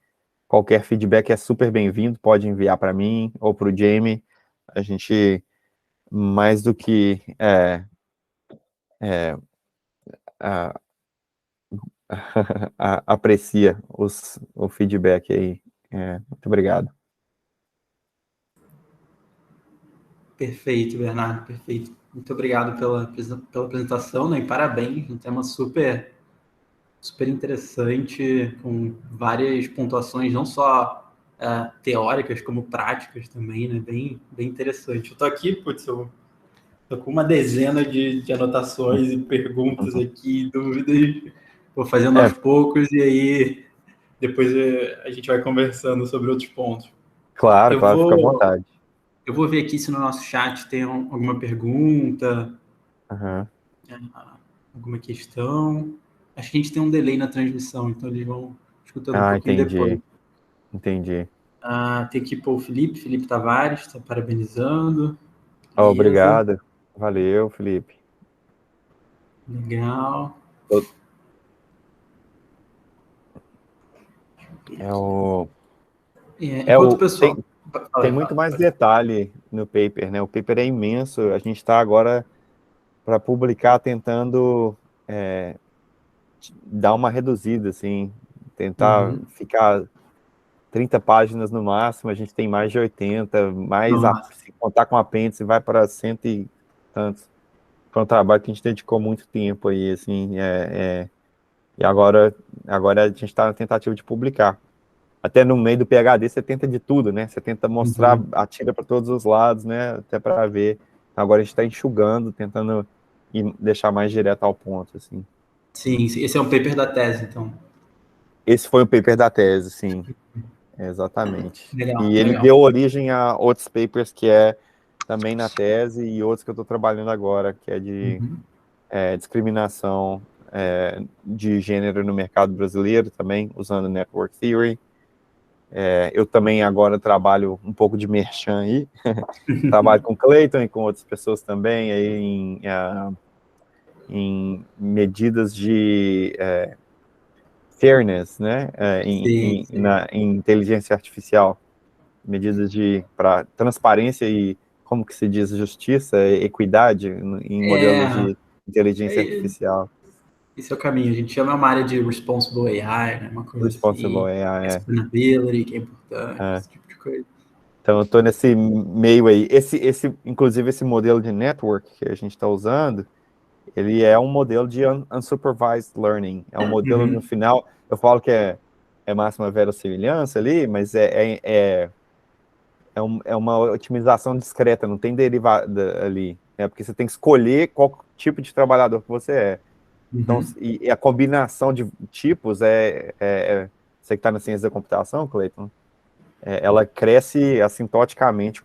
Speaker 2: Qualquer feedback é super bem-vindo, pode enviar para mim ou para o Jamie. A gente, mais do que aprecia o feedback aí. Muito obrigado.
Speaker 1: Perfeito, Bernardo, perfeito. Muito obrigado pela apresentação, né? E parabéns, um tema super interessante, com várias pontuações, não só teóricas, como práticas também, né? Bem interessante. Eu tô aqui, eu tô com uma dezena de anotações e perguntas aqui, dúvidas, vou fazendo aos poucos, e aí depois a gente vai conversando sobre outros pontos.
Speaker 2: Claro, fica à vontade.
Speaker 1: Eu vou ver aqui se no nosso chat tem alguma pergunta, alguma questão. Acho que a gente tem um delay na transmissão, então eles vão escutando um pouquinho depois.
Speaker 2: Entendi.
Speaker 1: Tem aqui o Felipe Tavares, está parabenizando.
Speaker 2: Obrigado. Valeu, Felipe.
Speaker 1: Legal. Pessoal...
Speaker 2: Tem muito mais detalhe no paper, né? O paper é imenso. A gente está agora para publicar tentando dar uma reduzida, assim, tentar ficar 30 páginas no máximo. A gente tem mais de 80, se contar com apêndice, vai para 100 e tantos. Foi um trabalho que a gente dedicou muito tempo aí, assim, e agora a gente está na tentativa de publicar. Até no meio do PhD você tenta de tudo, né? Você tenta mostrar, atira para todos os lados, né? Até para ver. Então, agora a gente está enxugando, tentando deixar mais direto ao ponto, assim.
Speaker 1: Sim, esse é um paper da tese, então.
Speaker 2: Esse foi o paper da tese, sim. Exatamente.
Speaker 1: Legal,
Speaker 2: e ele deu origem a outros papers que também na tese, e outros que eu estou trabalhando agora, que é de discriminação de gênero no mercado brasileiro também, usando Network Theory. Eu também agora trabalho um pouco de merchan aí, trabalho com Clayton e com outras pessoas também aí em medidas de fairness, né,
Speaker 1: Sim, sim.
Speaker 2: em inteligência artificial, medidas para transparência e, como que se diz, justiça, equidade em modelos
Speaker 1: É,
Speaker 2: de inteligência
Speaker 1: é,
Speaker 2: artificial.
Speaker 1: esse é o caminho. A gente chama uma área de responsible AI, né? Uma coisa
Speaker 2: Responsible
Speaker 1: assim,
Speaker 2: AI,
Speaker 1: explainability, que é importante,
Speaker 2: é.
Speaker 1: esse tipo de coisa.
Speaker 2: Então, eu estou nesse meio aí. Inclusive, esse modelo de network que a gente está usando, ele é um modelo de unsupervised learning. É um modelo, no
Speaker 1: Uhum.
Speaker 2: final, eu falo que é máxima verossimilhança ali, mas é uma otimização discreta, não tem derivada ali, né? Porque você tem que escolher qual tipo de trabalhador que você é. Então,
Speaker 1: Uhum.
Speaker 2: e a combinação de tipos você que está na ciência da computação, Cleiton, ela cresce assintoticamente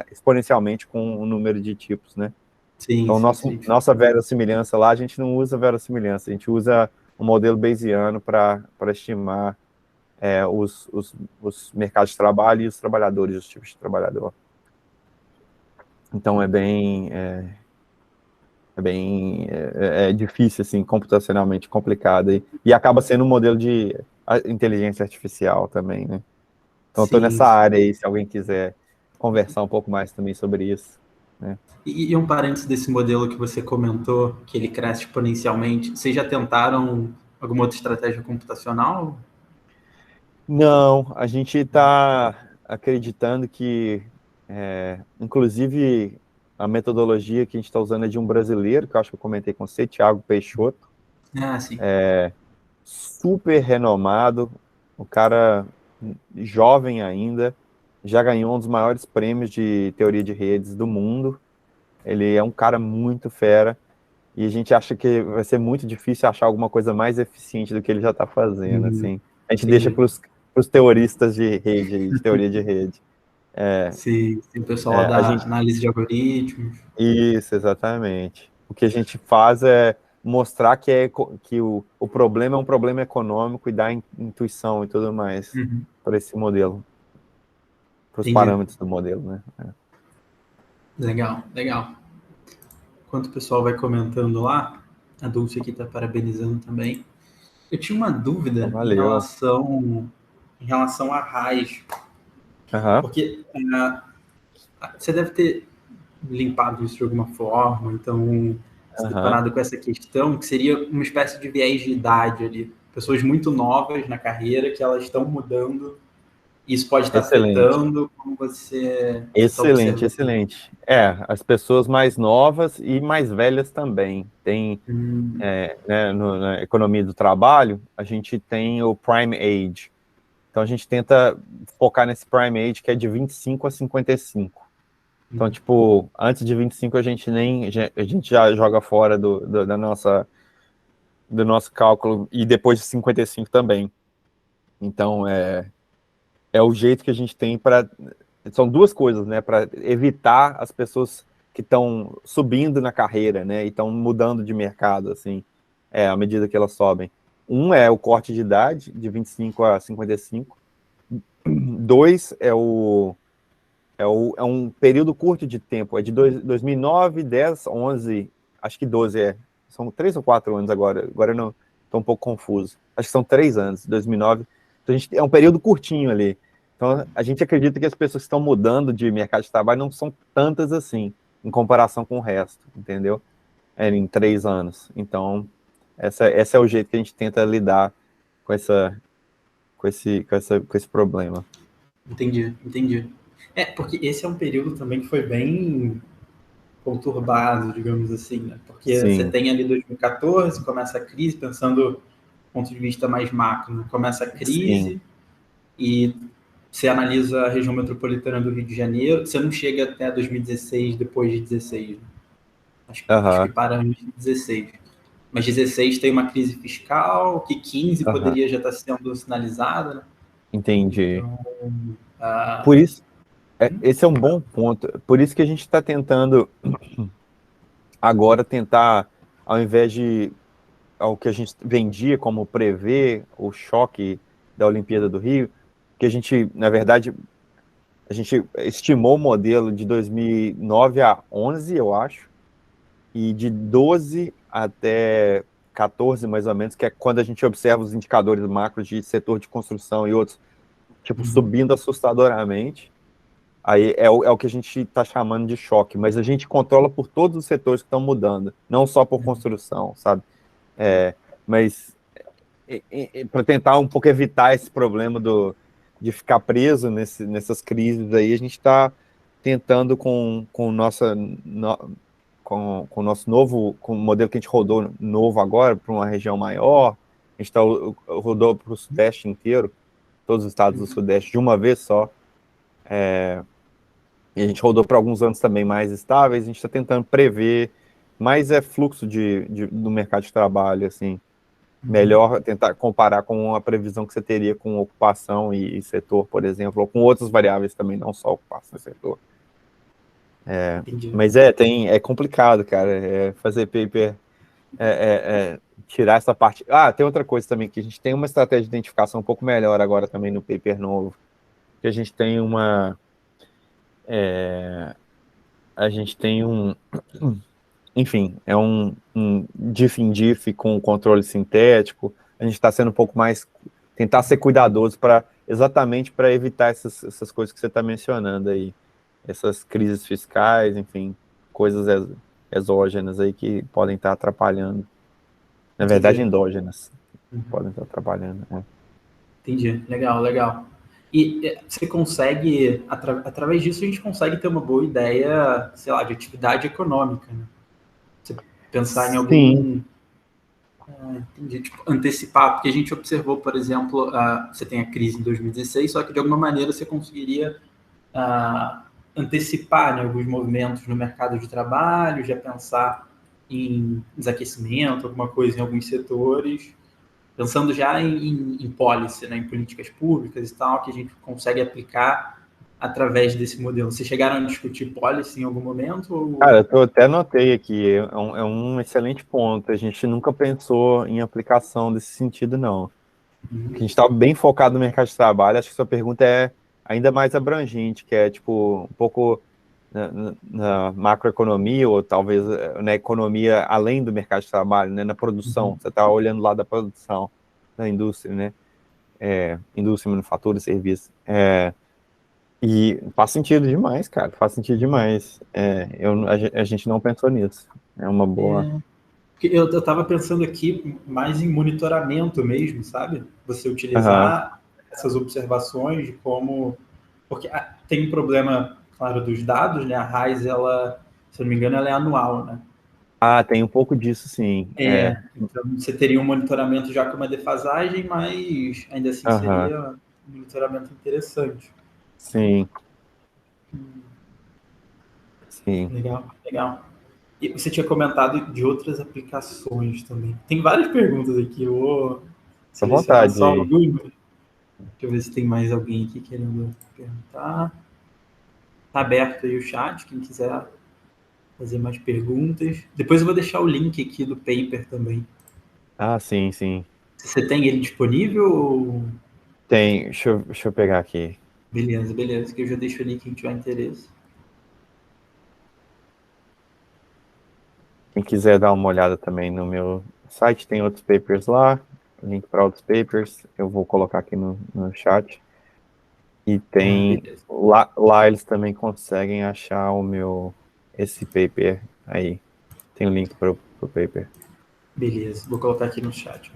Speaker 2: exponencialmente com o número de tipos, né?
Speaker 1: Sim,
Speaker 2: Então,
Speaker 1: sim, sim.
Speaker 2: nossa verossimilhança lá, a gente não usa verossimilhança, a gente usa um modelo bayesiano para estimar os mercados de trabalho e os trabalhadores, os tipos de trabalhador. Então, é difícil, assim, computacionalmente complicado, e acaba sendo um modelo de inteligência artificial também, né? Então, estou
Speaker 1: Sim,
Speaker 2: nessa
Speaker 1: sim.
Speaker 2: área aí, se alguém quiser conversar um pouco mais também sobre isso, né?
Speaker 1: E um parênteses desse modelo que você comentou, que ele cresce exponencialmente, vocês já tentaram alguma outra estratégia computacional?
Speaker 2: Não, a gente está acreditando que, inclusive, a metodologia que a gente está usando é de um brasileiro, que eu acho que eu comentei com você, Thiago Peixoto,
Speaker 1: Ah, sim.
Speaker 2: super renomado, o cara jovem ainda, já ganhou um dos maiores prêmios de teoria de redes do mundo. Ele é um cara muito fera, e a gente acha que vai ser muito difícil achar alguma coisa mais eficiente do que ele já está fazendo, assim. A gente deixa
Speaker 1: Entendi.
Speaker 2: para os teoristas de rede, de teoria de rede.
Speaker 1: Sim, tem o pessoal
Speaker 2: A
Speaker 1: da
Speaker 2: gente,
Speaker 1: análise de algoritmos.
Speaker 2: isso, exatamente. O que a gente faz é mostrar que o problema é um problema econômico e dar intuição e tudo mais
Speaker 1: Uhum.
Speaker 2: para esse modelo, para os
Speaker 1: Entendi.
Speaker 2: parâmetros do modelo, né?
Speaker 1: Legal, legal. Enquanto o pessoal vai comentando lá, a Dulce aqui está parabenizando também. Eu tinha uma
Speaker 2: Então,
Speaker 1: dúvida
Speaker 2: valeu.
Speaker 1: em relação a raiz,
Speaker 2: Aham,
Speaker 1: porque você deve ter limpado isso de alguma forma, então se
Speaker 2: aham.
Speaker 1: deparado com essa questão, que seria uma espécie de viés de idade ali. Pessoas muito novas na carreira que elas estão mudando, e isso pode estar
Speaker 2: Excelente.
Speaker 1: afetando como você está
Speaker 2: Excelente,
Speaker 1: observando.
Speaker 2: excelente. As pessoas mais novas e mais velhas também. Tem,
Speaker 1: Hum,
Speaker 2: né, na economia do trabalho, a gente tem o Prime Age. Então, a gente tenta focar nesse Prime Age que é de 25 a 55. Então, tipo, antes de 25 a gente já joga fora do nosso cálculo, e depois de 55 também. Então, é o jeito que a gente tem para. São duas coisas, né? Para evitar as pessoas que estão subindo na carreira, né? E estão mudando de mercado, assim, à medida que elas sobem. Um é o corte de idade, de 25 a 55. Dois é um período curto de tempo, é de 2009, 10, 11, acho que 12 São 3 ou 4 anos agora eu não estou um pouco confuso. Acho que são 3 anos, 2009. Então é um período curtinho ali. Então a gente acredita que as pessoas que estão mudando de mercado de trabalho não são tantas assim, em comparação com o resto, entendeu? Em 3 anos. Então, esse é o jeito que a gente tenta lidar com esse problema.
Speaker 1: entendi, entendi. Porque esse é um período também que foi bem conturbado, digamos assim, né? Porque você
Speaker 2: Sim,
Speaker 1: tem ali 2014, começa a crise, pensando do ponto de vista mais macro, né? Começa a
Speaker 2: sim.
Speaker 1: crise e você analisa a região metropolitana do Rio de Janeiro, você não chega até 2016, depois de 16, né? Acho que
Speaker 2: Aham,
Speaker 1: para em 16. Mas 16 tem uma crise fiscal, que 15
Speaker 2: aham.
Speaker 1: poderia já estar sendo sinalizada, né?
Speaker 2: Entendi.
Speaker 1: Então,
Speaker 2: Por isso, Esse é um bom ponto. Por isso que a gente está tentando agora ao invés de ao que a gente vendia como prever o choque da Olimpíada do Rio, que a gente, na verdade, a gente estimou o modelo de 2009 a 11, eu acho, e de 12 até 14, mais ou menos, que é quando a gente observa os indicadores macros de setor de construção e outros, tipo, subindo assustadoramente. Aí é o que a gente está chamando de choque, mas a gente controla por todos os setores que estão mudando, não só por construção, sabe? Mas para tentar um pouco evitar esse problema de ficar preso nessas crises aí, a gente está tentando com o nosso novo, com o modelo que a gente rodou novo agora, para uma região maior, a gente rodou para o Sudeste inteiro, todos os estados do Sudeste de uma vez só, e a gente rodou para alguns anos também mais estáveis, a gente está tentando prever mais fluxo do mercado de trabalho, assim, melhor tentar comparar com a previsão que você teria com ocupação e setor, por exemplo, ou com outras variáveis também, não só ocupação e setor. Mas é complicado, cara, fazer paper, tirar essa parte. Tem outra coisa também, que a gente tem uma estratégia de identificação um pouco melhor agora também no paper novo, que a gente tem enfim, é um diff in diff com controle sintético. A gente está sendo um pouco mais, tentar ser cuidadoso exatamente para evitar essas coisas que você está mencionando aí, essas crises fiscais, enfim, coisas exógenas aí que podem estar atrapalhando. Na verdade, endógenas podem estar atrapalhando.
Speaker 1: Entendi, legal, legal. E você consegue, através disso, a gente consegue ter uma boa ideia, sei lá, de atividade econômica, né? Você pensar em
Speaker 2: Sim.
Speaker 1: entendi, tipo, antecipar, porque a gente observou, por exemplo, você tem a crise em 2016, só que de alguma maneira você conseguiria antecipar, né, alguns movimentos no mercado de trabalho, já pensar em desaquecimento, alguma coisa em alguns setores, pensando já em policy, né, em políticas públicas e tal, que a gente consegue aplicar através desse modelo. Vocês chegaram a discutir policy em algum momento? Ou...
Speaker 2: Cara, eu até anotei aqui, é um excelente ponto. A gente nunca pensou em aplicação desse sentido, não. Que a gente está bem focado no mercado de trabalho. Acho que sua pergunta é ainda mais abrangente, que é tipo um pouco na macroeconomia ou talvez na economia além do mercado de trabalho, né, na produção. Você está olhando lá da produção, da indústria, né? Indústria, manufatura, serviço. E faz sentido demais, cara. Faz sentido demais. A gente não pensou nisso. É uma boa.
Speaker 1: Eu estava pensando aqui mais em monitoramento mesmo, sabe? Você
Speaker 2: Aham.
Speaker 1: utilizar essas observações de como... Porque tem um problema, claro, dos dados, né? A RAIS, ela, se eu não me engano, ela é anual, né?
Speaker 2: Tem um pouco disso, sim.
Speaker 1: Então você teria um monitoramento já com uma defasagem, mas ainda assim
Speaker 2: Aham.
Speaker 1: seria um monitoramento interessante.
Speaker 2: Sim. Sim.
Speaker 1: Legal, legal. E você tinha comentado de outras aplicações também. Tem várias perguntas aqui, eu vou
Speaker 2: À
Speaker 1: selecionar
Speaker 2: vontade
Speaker 1: só
Speaker 2: aí.
Speaker 1: algumas. Deixa eu ver se tem mais alguém aqui querendo perguntar. Está aberto aí o chat, quem quiser fazer mais perguntas. Depois eu vou deixar o link aqui do paper também.
Speaker 2: Sim, sim.
Speaker 1: Você tem ele disponível? Ou...
Speaker 2: Tem. Deixa eu pegar aqui.
Speaker 1: Beleza, beleza, que eu já deixo ali quem tiver interesse.
Speaker 2: Quem quiser dar uma olhada também no meu site, tem outros papers lá. Link para outros papers. Eu vou colocar aqui no chat. E tem.
Speaker 1: Beleza.
Speaker 2: Lá eles também conseguem achar esse paper aí. Tem o link para o paper.
Speaker 1: Beleza, vou colocar aqui no chat.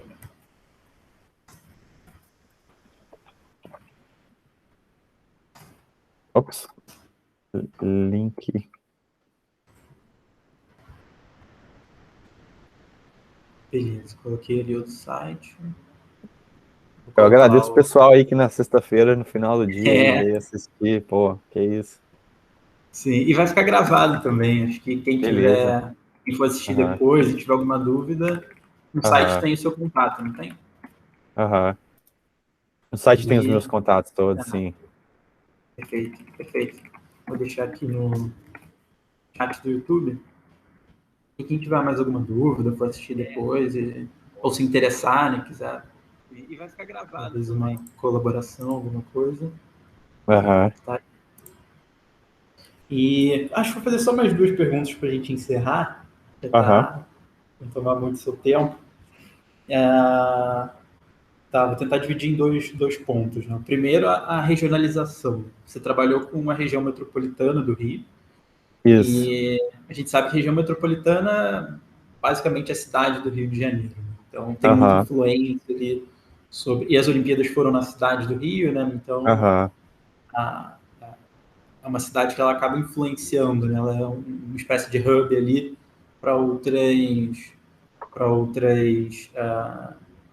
Speaker 2: Ops. Link.
Speaker 1: Beleza, coloquei ali outro site. Vou
Speaker 2: Eu
Speaker 1: colocar lá
Speaker 2: agradeço o
Speaker 1: o...
Speaker 2: pessoal aí que na sexta-feira, no final do dia, aí
Speaker 1: É,
Speaker 2: veio assistir. Pô, que isso.
Speaker 1: sim, e vai ficar gravado também. Acho que
Speaker 2: Beleza.
Speaker 1: quem for assistir
Speaker 2: Aham.
Speaker 1: depois e tiver alguma dúvida, no site
Speaker 2: Aham.
Speaker 1: tem o seu contato, não tem?
Speaker 2: Aham. No site tem os meus
Speaker 1: Beleza.
Speaker 2: contatos todos, sim.
Speaker 1: Perfeito, perfeito. Vou deixar aqui no chat do YouTube. E quem tiver mais alguma dúvida, for assistir depois, ou se interessar, né, quiser.
Speaker 3: E vai ficar gravado.
Speaker 1: Talvez uma colaboração, alguma coisa.
Speaker 2: Aham.
Speaker 1: Tá? E acho que vou fazer só mais 2 perguntas para a gente encerrar, para não tomar muito seu tempo. Vou tentar dividir em dois pontos. Né? Primeiro, a regionalização. Você trabalhou com uma região metropolitana do Rio.
Speaker 2: Isso.
Speaker 1: E a gente sabe que a região metropolitana basicamente é a cidade do Rio de Janeiro. Então, tem muita influência ali sobre... E as Olimpíadas foram na cidade do Rio, né? Então, é uma cidade que ela acaba influenciando, né? Ela é uma espécie de hub ali para outras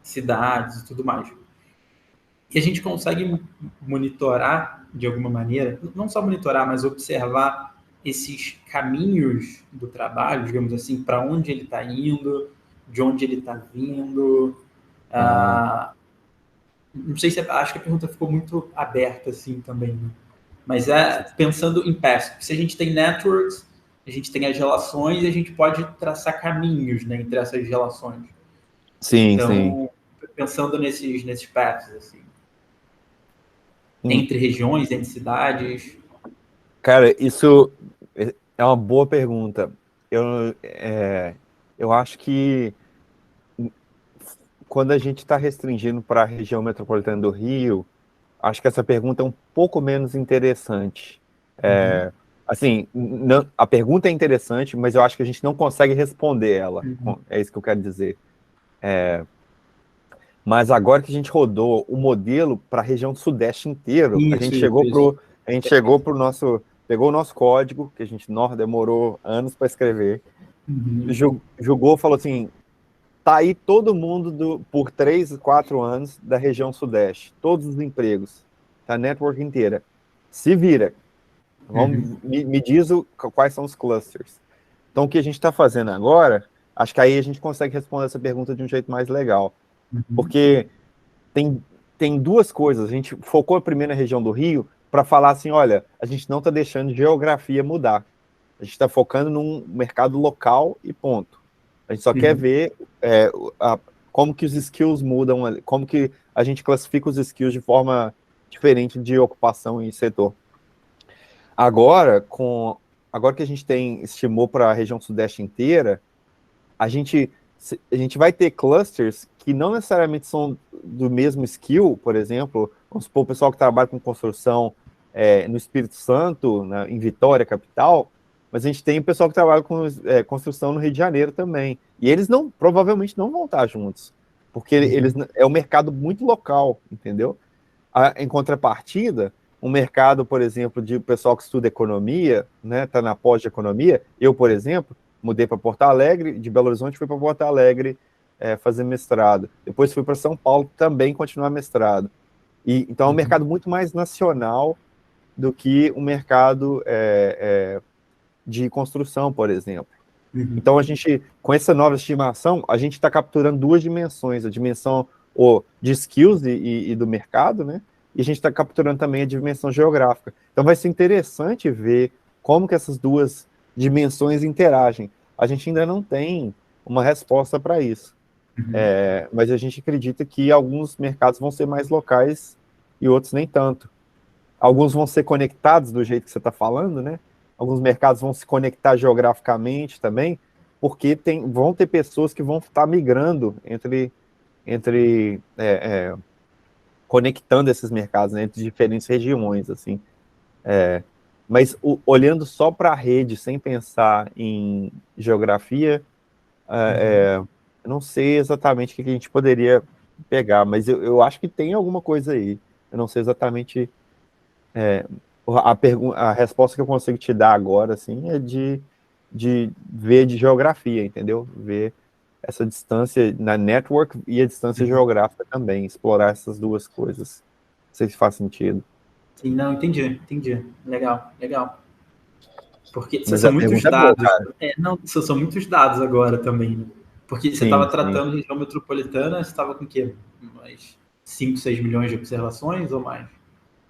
Speaker 1: cidades e tudo mais. E a gente consegue monitorar, de alguma maneira, não só monitorar, mas observar esses caminhos do trabalho, digamos assim, para onde ele está indo, de onde ele está vindo. Não sei se... Acho que a pergunta ficou muito aberta assim também, né? Mas pensando em PESP. Se a gente tem networks, a gente tem as relações e a gente pode traçar caminhos, né, entre essas relações.
Speaker 2: Sim,
Speaker 1: então,
Speaker 2: sim.
Speaker 1: Pensando nesses paths, assim. Entre regiões, entre cidades.
Speaker 2: Cara, isso é uma boa pergunta. Eu acho que quando a gente está restringindo para a região metropolitana do Rio, acho que essa pergunta é um pouco menos interessante. Assim, a pergunta é interessante, mas eu acho que a gente não consegue responder ela. É isso que eu quero dizer. Mas agora que a gente rodou o modelo para a região do Sudeste inteiro, a gente chegou para o nosso... Pegou o nosso código, que a gente demorou anos para escrever, julgou, falou assim, tá aí todo mundo por 3, 4 anos da região Sudeste, todos os empregos, tá a network inteira. Se vira. Me diz quais são os clusters. Então, o que a gente está fazendo agora, acho que aí a gente consegue responder essa pergunta de um jeito mais legal. Porque tem 2 coisas. A gente focou primeiro na região do Rio para falar assim, olha, a gente não está deixando geografia mudar. A gente está focando num mercado local e ponto. A gente só quer ver como que os skills mudam, como que a gente classifica os skills de forma diferente de ocupação e setor. Agora que a gente estimou para a região Sudeste inteira, a gente vai ter clusters que não necessariamente são do mesmo skill, por exemplo, vamos supor, o pessoal que trabalha com construção no Espírito Santo, em Vitória, capital, mas a gente tem o pessoal que trabalha com construção no Rio de Janeiro também, e eles provavelmente não vão estar juntos, porque é um mercado muito local, entendeu? Em contrapartida, um mercado, por exemplo, de pessoal que estuda economia, né, está na pós de economia, eu, por exemplo, mudei para Porto Alegre, de Belo Horizonte fui para Porto Alegre fazer mestrado. Depois fui para São Paulo também continuar mestrado. Então é um mercado muito mais nacional do que um mercado de construção, por exemplo. Então a gente, com essa nova estimação, a gente está capturando 2 dimensões, a dimensão de skills e do mercado, né? E a gente está capturando também a dimensão geográfica. Então vai ser interessante ver como que essas 2 dimensões interagem. A gente ainda não tem uma resposta para isso. Mas a gente acredita que alguns mercados vão ser mais locais e outros nem tanto. Alguns vão ser conectados do jeito que você está falando, né? Alguns mercados vão se conectar geograficamente também, porque vão ter pessoas que vão estar migrando conectando esses mercados, né, entre diferentes regiões, assim. Mas olhando só para a rede, sem pensar em geografia, eu não sei exatamente o que a gente poderia pegar, mas eu acho que tem alguma coisa aí. Eu não sei exatamente... A resposta que eu consigo te dar agora, assim, é de ver de geografia, entendeu? Ver essa distância na network e a distância geográfica também, explorar essas 2 coisas. Não sei se faz sentido.
Speaker 1: Sim, não, entendi. Legal. Porque
Speaker 2: Mas
Speaker 1: são
Speaker 2: a
Speaker 1: muitos
Speaker 2: pergunta
Speaker 1: dados.
Speaker 2: é boa, cara.
Speaker 1: São muitos dados agora também, né? Porque você estava
Speaker 2: Sim.
Speaker 1: tratando região metropolitana, você estava com o quê? Mais 5, 6 milhões de observações ou mais?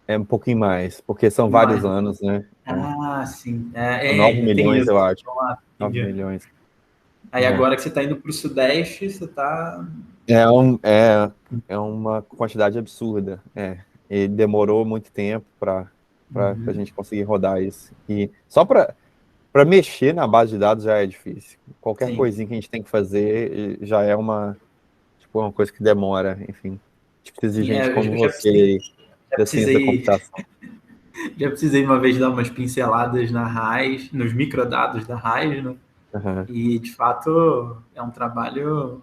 Speaker 2: É um pouquinho mais, porque são vários
Speaker 1: Mais.
Speaker 2: anos, né?
Speaker 1: Sim.
Speaker 2: 9
Speaker 1: Tem
Speaker 2: milhões,
Speaker 1: isso.
Speaker 2: eu acho.
Speaker 1: Vamos lá,
Speaker 2: 9
Speaker 1: entendi.
Speaker 2: milhões.
Speaker 1: Aí
Speaker 2: É,
Speaker 1: agora que você está indo para o Sudeste, você está.
Speaker 2: é uma quantidade absurda. E demorou muito tempo para a
Speaker 1: Uhum.
Speaker 2: gente conseguir rodar isso. E só para mexer na base de dados já é difícil. Qualquer
Speaker 1: Sim.
Speaker 2: coisinha que a gente tem que fazer já é uma coisa que demora, enfim. A gente precisa de
Speaker 1: Sim,
Speaker 2: gente como
Speaker 1: eu
Speaker 2: você aí,
Speaker 1: já
Speaker 2: da ciência da
Speaker 1: precisei,
Speaker 2: computação.
Speaker 1: já precisei uma vez dar umas pinceladas na RAIS, nos microdados da RAIS, né?
Speaker 2: Aham.
Speaker 1: E de fato é um trabalho,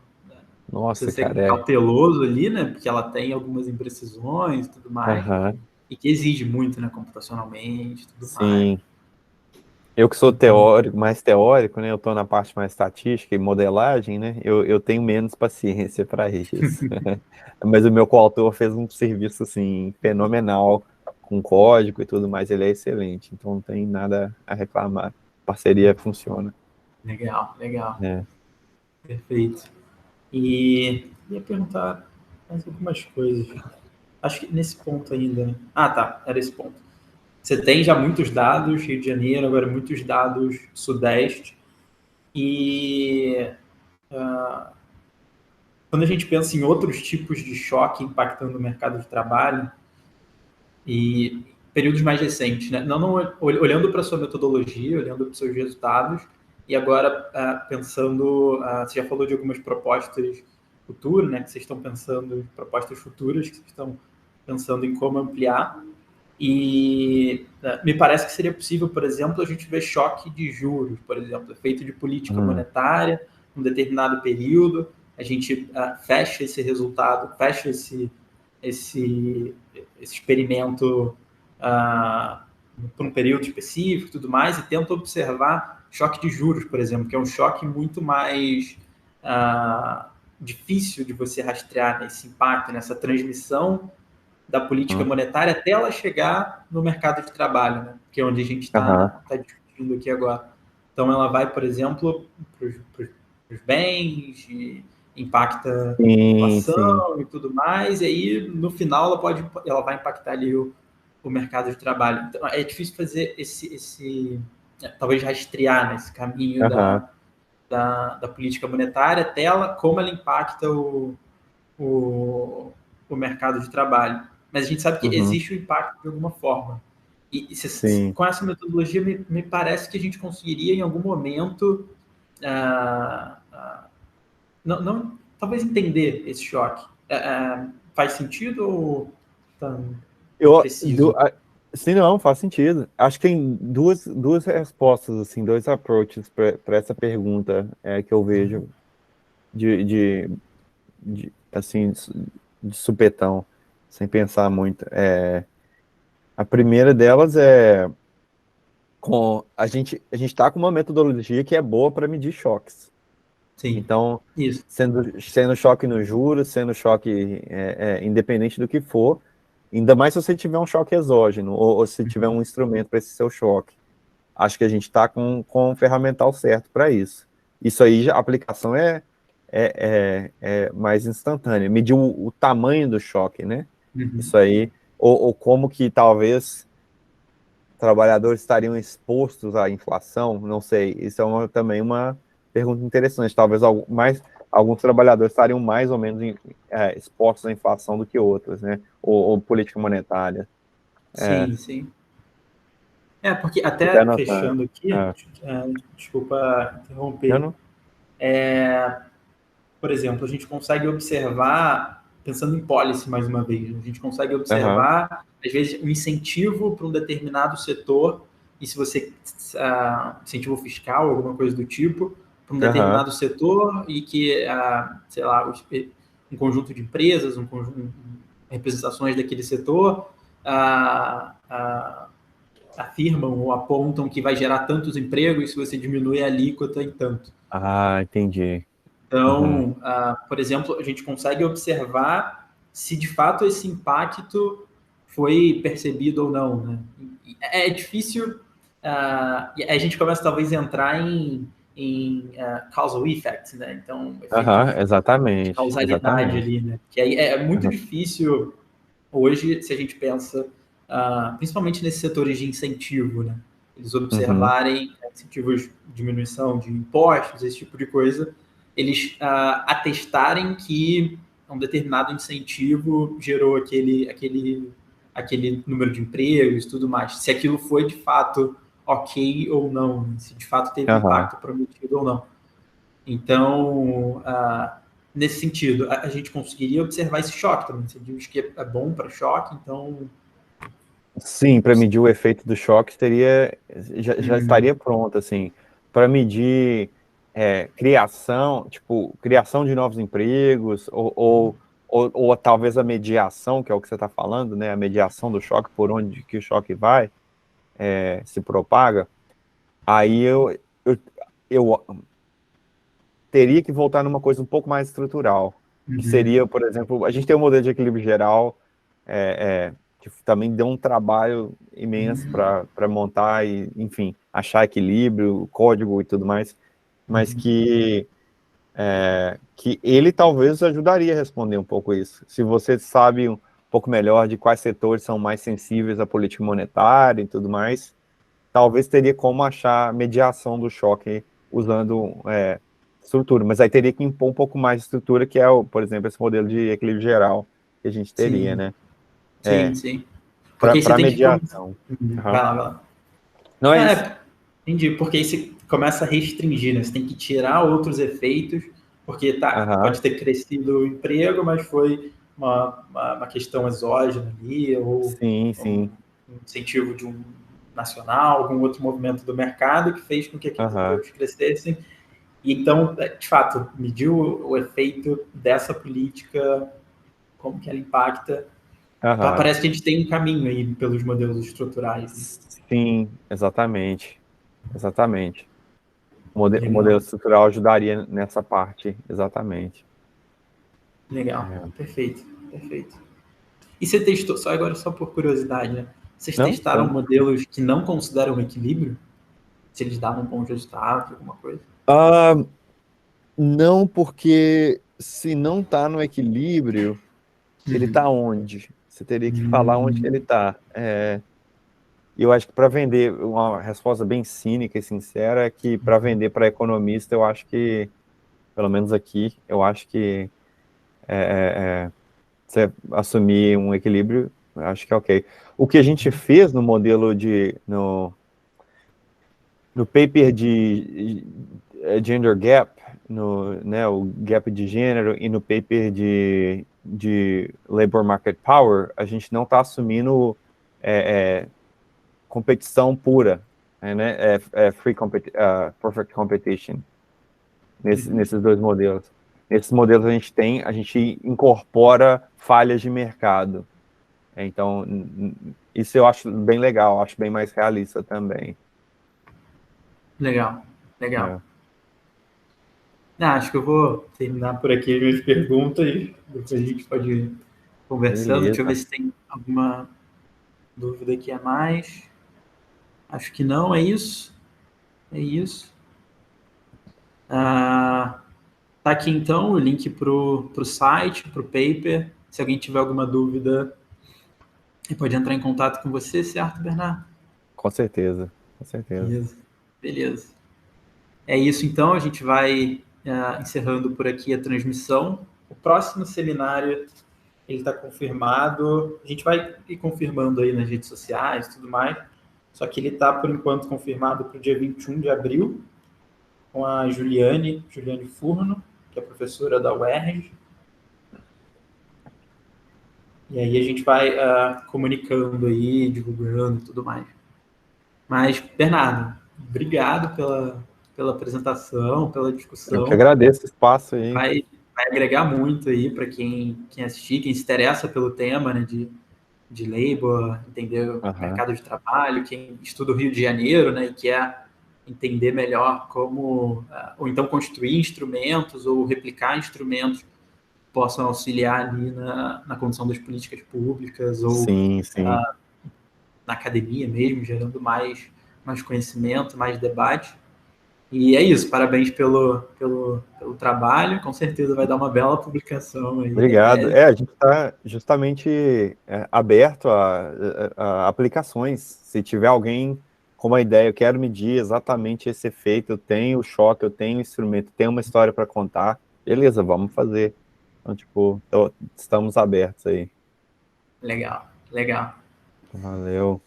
Speaker 2: Nossa,
Speaker 1: precisa ser
Speaker 2: cara,
Speaker 1: cauteloso ali, né? Porque ela tem algumas imprecisões e tudo mais,
Speaker 2: Aham.
Speaker 1: e que exige muito, né? Computacionalmente e tudo mais.
Speaker 2: Sim. Eu que sou
Speaker 1: Então,
Speaker 2: mais teórico, né? Eu estou na parte mais estatística e modelagem, né? Eu tenho menos paciência para isso. Mas o meu coautor fez um serviço assim fenomenal com código e tudo mais. Ele é excelente, então não tem nada a reclamar. A parceria funciona.
Speaker 1: legal, legal,
Speaker 2: É.
Speaker 1: perfeito. E ia perguntar mais algumas coisas. Acho que nesse ponto ainda, né? Ah, tá, era esse ponto. Você tem já muitos dados, Rio de Janeiro, agora muitos dados Sudeste. E quando a gente pensa em outros tipos de choque impactando o mercado de trabalho, e períodos mais recentes, né? Não olhando para a sua metodologia, olhando para os seus resultados, e agora pensando, você já falou de algumas propostas futuras, né? Que vocês estão pensando, propostas futuras que vocês estão pensando em como ampliar. E me parece que seria possível, por exemplo, a gente ver choque de juros, por exemplo, efeito de política
Speaker 2: Hum.
Speaker 1: monetária num determinado período, a gente fecha esse resultado, fecha esse experimento por um período específico e tudo mais, e tenta observar choque de juros, por exemplo, que é um choque muito mais difícil de você rastrear nesse impacto, nessa transmissão da política
Speaker 2: Hum.
Speaker 1: monetária até ela chegar no mercado de trabalho, né? Que é onde a gente
Speaker 2: Aham.
Speaker 1: está discutindo aqui agora. Então, ela vai, por exemplo, para os bens, impacta
Speaker 2: Sim, sim.
Speaker 1: inflação e tudo mais, e aí, no final, ela vai impactar ali o mercado de trabalho. Então, é difícil fazer talvez rastrear nesse caminho
Speaker 2: Aham.
Speaker 1: da política monetária até como ela impacta o, o mercado de trabalho. Mas a gente sabe que
Speaker 2: Uhum.
Speaker 1: existe o impacto de alguma forma.
Speaker 2: Sim.
Speaker 1: Com essa metodologia, me parece que a gente conseguiria, em algum momento, talvez entender esse choque. Faz sentido ou tá
Speaker 2: Eu,
Speaker 1: impreciso?
Speaker 2: sim, não, faz sentido. Acho que tem duas respostas, assim, dois approaches para essa pergunta que eu vejo de, de, assim, de supetão, sem pensar muito. A primeira delas é a gente está com uma metodologia que é boa para medir choques.
Speaker 1: Sim,
Speaker 2: Então,
Speaker 1: isso.
Speaker 2: sendo choque no juros, sendo choque independente do que for, ainda mais se você tiver um choque exógeno ou se tiver um instrumento para esse seu choque. Acho que a gente está com o ferramental certo para isso. Isso aí, a aplicação é mais instantânea. Medir o tamanho do choque, né?
Speaker 1: Uhum.
Speaker 2: Isso aí, ou como que talvez trabalhadores estariam expostos à inflação, não sei. Isso é também uma pergunta interessante. Talvez alguns trabalhadores estariam mais ou menos expostos à inflação do que outros, né? Ou política monetária. É,
Speaker 1: Sim, sim. Porque
Speaker 2: tô até
Speaker 1: até
Speaker 2: anotando.
Speaker 1: fechando aqui, desculpa
Speaker 2: Eu
Speaker 1: interromper,
Speaker 2: não.
Speaker 1: por exemplo, a gente consegue observar, pensando em policy mais uma vez, a gente consegue
Speaker 2: Aham,
Speaker 1: observar, às vezes, um incentivo para um determinado setor, e se você, incentivo fiscal, alguma coisa do tipo, para um
Speaker 2: aham,
Speaker 1: determinado setor, e que, sei lá, um conjunto de empresas, representações daquele setor, afirmam ou apontam que vai gerar tantos empregos se você diminuir a alíquota em tanto.
Speaker 2: Ah, entendi. Uhum.
Speaker 1: Então, por exemplo, a gente consegue observar se de fato esse impacto foi percebido ou não. Né? É difícil, a gente começa talvez a entrar em causal effect, né? Então, efeitos
Speaker 2: Aham,
Speaker 1: de
Speaker 2: exatamente,
Speaker 1: causalidade
Speaker 2: exatamente.
Speaker 1: ali, né? Que aí é muito
Speaker 2: Uhum.
Speaker 1: difícil hoje, se a gente pensa principalmente nesses setores de incentivo, né? Eles
Speaker 2: Uhum.
Speaker 1: observarem incentivos de diminuição de impostos, esse tipo de coisa, eles atestarem que um determinado incentivo gerou aquele número de empregos e tudo mais. Se aquilo foi de fato ok ou não, se de fato teve o
Speaker 2: Aham.
Speaker 1: impacto prometido ou não. Então, nesse sentido, a gente conseguiria observar esse choque também. Você diz que é bom para choque, então.
Speaker 2: Sim, para medir o efeito do choque já estaria pronto, assim, para medir criação, tipo, criação de novos empregos, ou talvez a mediação, que é o que você está falando, né? A mediação do choque, por onde que o choque vai, se propaga. Aí eu, eu teria que voltar numa coisa um pouco mais estrutural, que seria, por exemplo, a gente tem um modelo de equilíbrio geral, que também deu um trabalho imenso para montar e, enfim, achar equilíbrio, código e tudo mais, mas que ele talvez ajudaria a responder um pouco isso. Se você sabe um pouco melhor de quais setores são mais sensíveis à política monetária e tudo mais, talvez teria como achar mediação do choque usando estrutura, mas aí teria que impor um pouco mais de estrutura, que é, por exemplo, esse modelo de equilíbrio geral que a gente teria,
Speaker 1: Sim,
Speaker 2: né?
Speaker 1: sim, sim. Porque aí você
Speaker 2: Para
Speaker 1: tem que.
Speaker 2: mediação.
Speaker 1: Vai
Speaker 2: Uhum.
Speaker 1: lá, vai lá.
Speaker 2: Não é isso.
Speaker 1: Entendi. Porque aí você começa a restringir, né? Você tem que tirar outros efeitos, porque
Speaker 2: Uhum.
Speaker 1: pode ter crescido o emprego, mas foi uma questão exógena ali, ou
Speaker 2: Sim,
Speaker 1: um
Speaker 2: sim.
Speaker 1: incentivo de um nacional, algum outro movimento do mercado que fez com que aqueles
Speaker 2: Uhum.
Speaker 1: empregos crescessem. E então, de fato, medir o efeito dessa política, como que ela impacta.
Speaker 2: Uhum.
Speaker 1: Parece que a gente tem um caminho aí pelos modelos estruturais.
Speaker 2: Sim, exatamente. Exatamente. O modelo
Speaker 1: Legal,
Speaker 2: estrutural ajudaria nessa parte, exatamente.
Speaker 1: legal.
Speaker 2: É.
Speaker 1: Perfeito, perfeito. E você testou, só agora só por curiosidade, né? Vocês
Speaker 2: Não?
Speaker 1: testaram modelos que não consideram equilíbrio? Se eles davam um bom resultado, alguma coisa?
Speaker 2: Ah, não, porque se não está no equilíbrio, ele está onde? Você teria que falar onde que ele
Speaker 1: Hum,
Speaker 2: está. E eu acho que para vender, uma resposta bem cínica e sincera é que para vender para economista, eu acho que, pelo menos aqui, eu acho que você assumir um equilíbrio, eu acho que é ok. O que a gente fez no modelo no paper de gender gap, né, o gap de gênero, e no paper de labor market power, a gente não está assumindo competição pura, né, perfect competition, nesses dois modelos. Nesses modelos a gente incorpora falhas de mercado. Então, isso eu acho bem legal, acho bem mais realista também.
Speaker 1: legal, legal.
Speaker 2: É.
Speaker 1: Acho que eu vou terminar por aqui as minhas perguntas e depois a gente pode ir conversando. Deixa eu ver
Speaker 2: Beleza.
Speaker 1: se tem alguma dúvida aqui a mais. Acho que não, é isso. É isso. Ah, tá aqui então o link para o site, para o paper. Se alguém tiver alguma dúvida, pode entrar em contato com você, certo, Bernardo?
Speaker 2: Com certeza, com certeza.
Speaker 1: Beleza. Beleza. É isso então, a gente vai encerrando por aqui a transmissão. O próximo seminário ele está confirmado. A gente vai ir confirmando aí nas redes sociais e tudo mais. Só que ele está, por enquanto, confirmado para o dia 21 de abril, com a Juliane Furno, que é professora da UERJ. E aí a gente vai comunicando aí, divulgando e tudo mais. Mas, Bernardo, obrigado pela apresentação, pela
Speaker 2: Eu que
Speaker 1: discussão.
Speaker 2: agradeço o espaço aí.
Speaker 1: Vai agregar muito aí para quem assistir, quem se interessa pelo tema, né, de labor, entender o
Speaker 2: Aham.
Speaker 1: mercado de trabalho, quem estuda o Rio de Janeiro, né, e quer entender melhor como, ou então construir instrumentos ou replicar instrumentos que possam auxiliar ali na condução das políticas públicas ou
Speaker 2: Sim, sim.
Speaker 1: na academia mesmo, gerando mais conhecimento, mais debate. E é isso, parabéns pelo trabalho, com certeza vai dar uma bela publicação aí.
Speaker 2: Obrigado. A gente está justamente aberto a aplicações. Se tiver alguém com uma ideia, eu quero medir exatamente esse efeito, eu tenho o choque, eu tenho o instrumento, tenho uma história para contar, beleza, vamos fazer. Então, tipo, estamos abertos aí.
Speaker 1: Legal, legal.
Speaker 2: Valeu.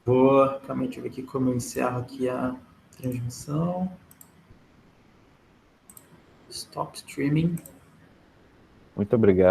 Speaker 1: Calma aí, deixa eu ver aqui como eu encerro aqui a transmissão. Stop streaming.
Speaker 2: Muito obrigado.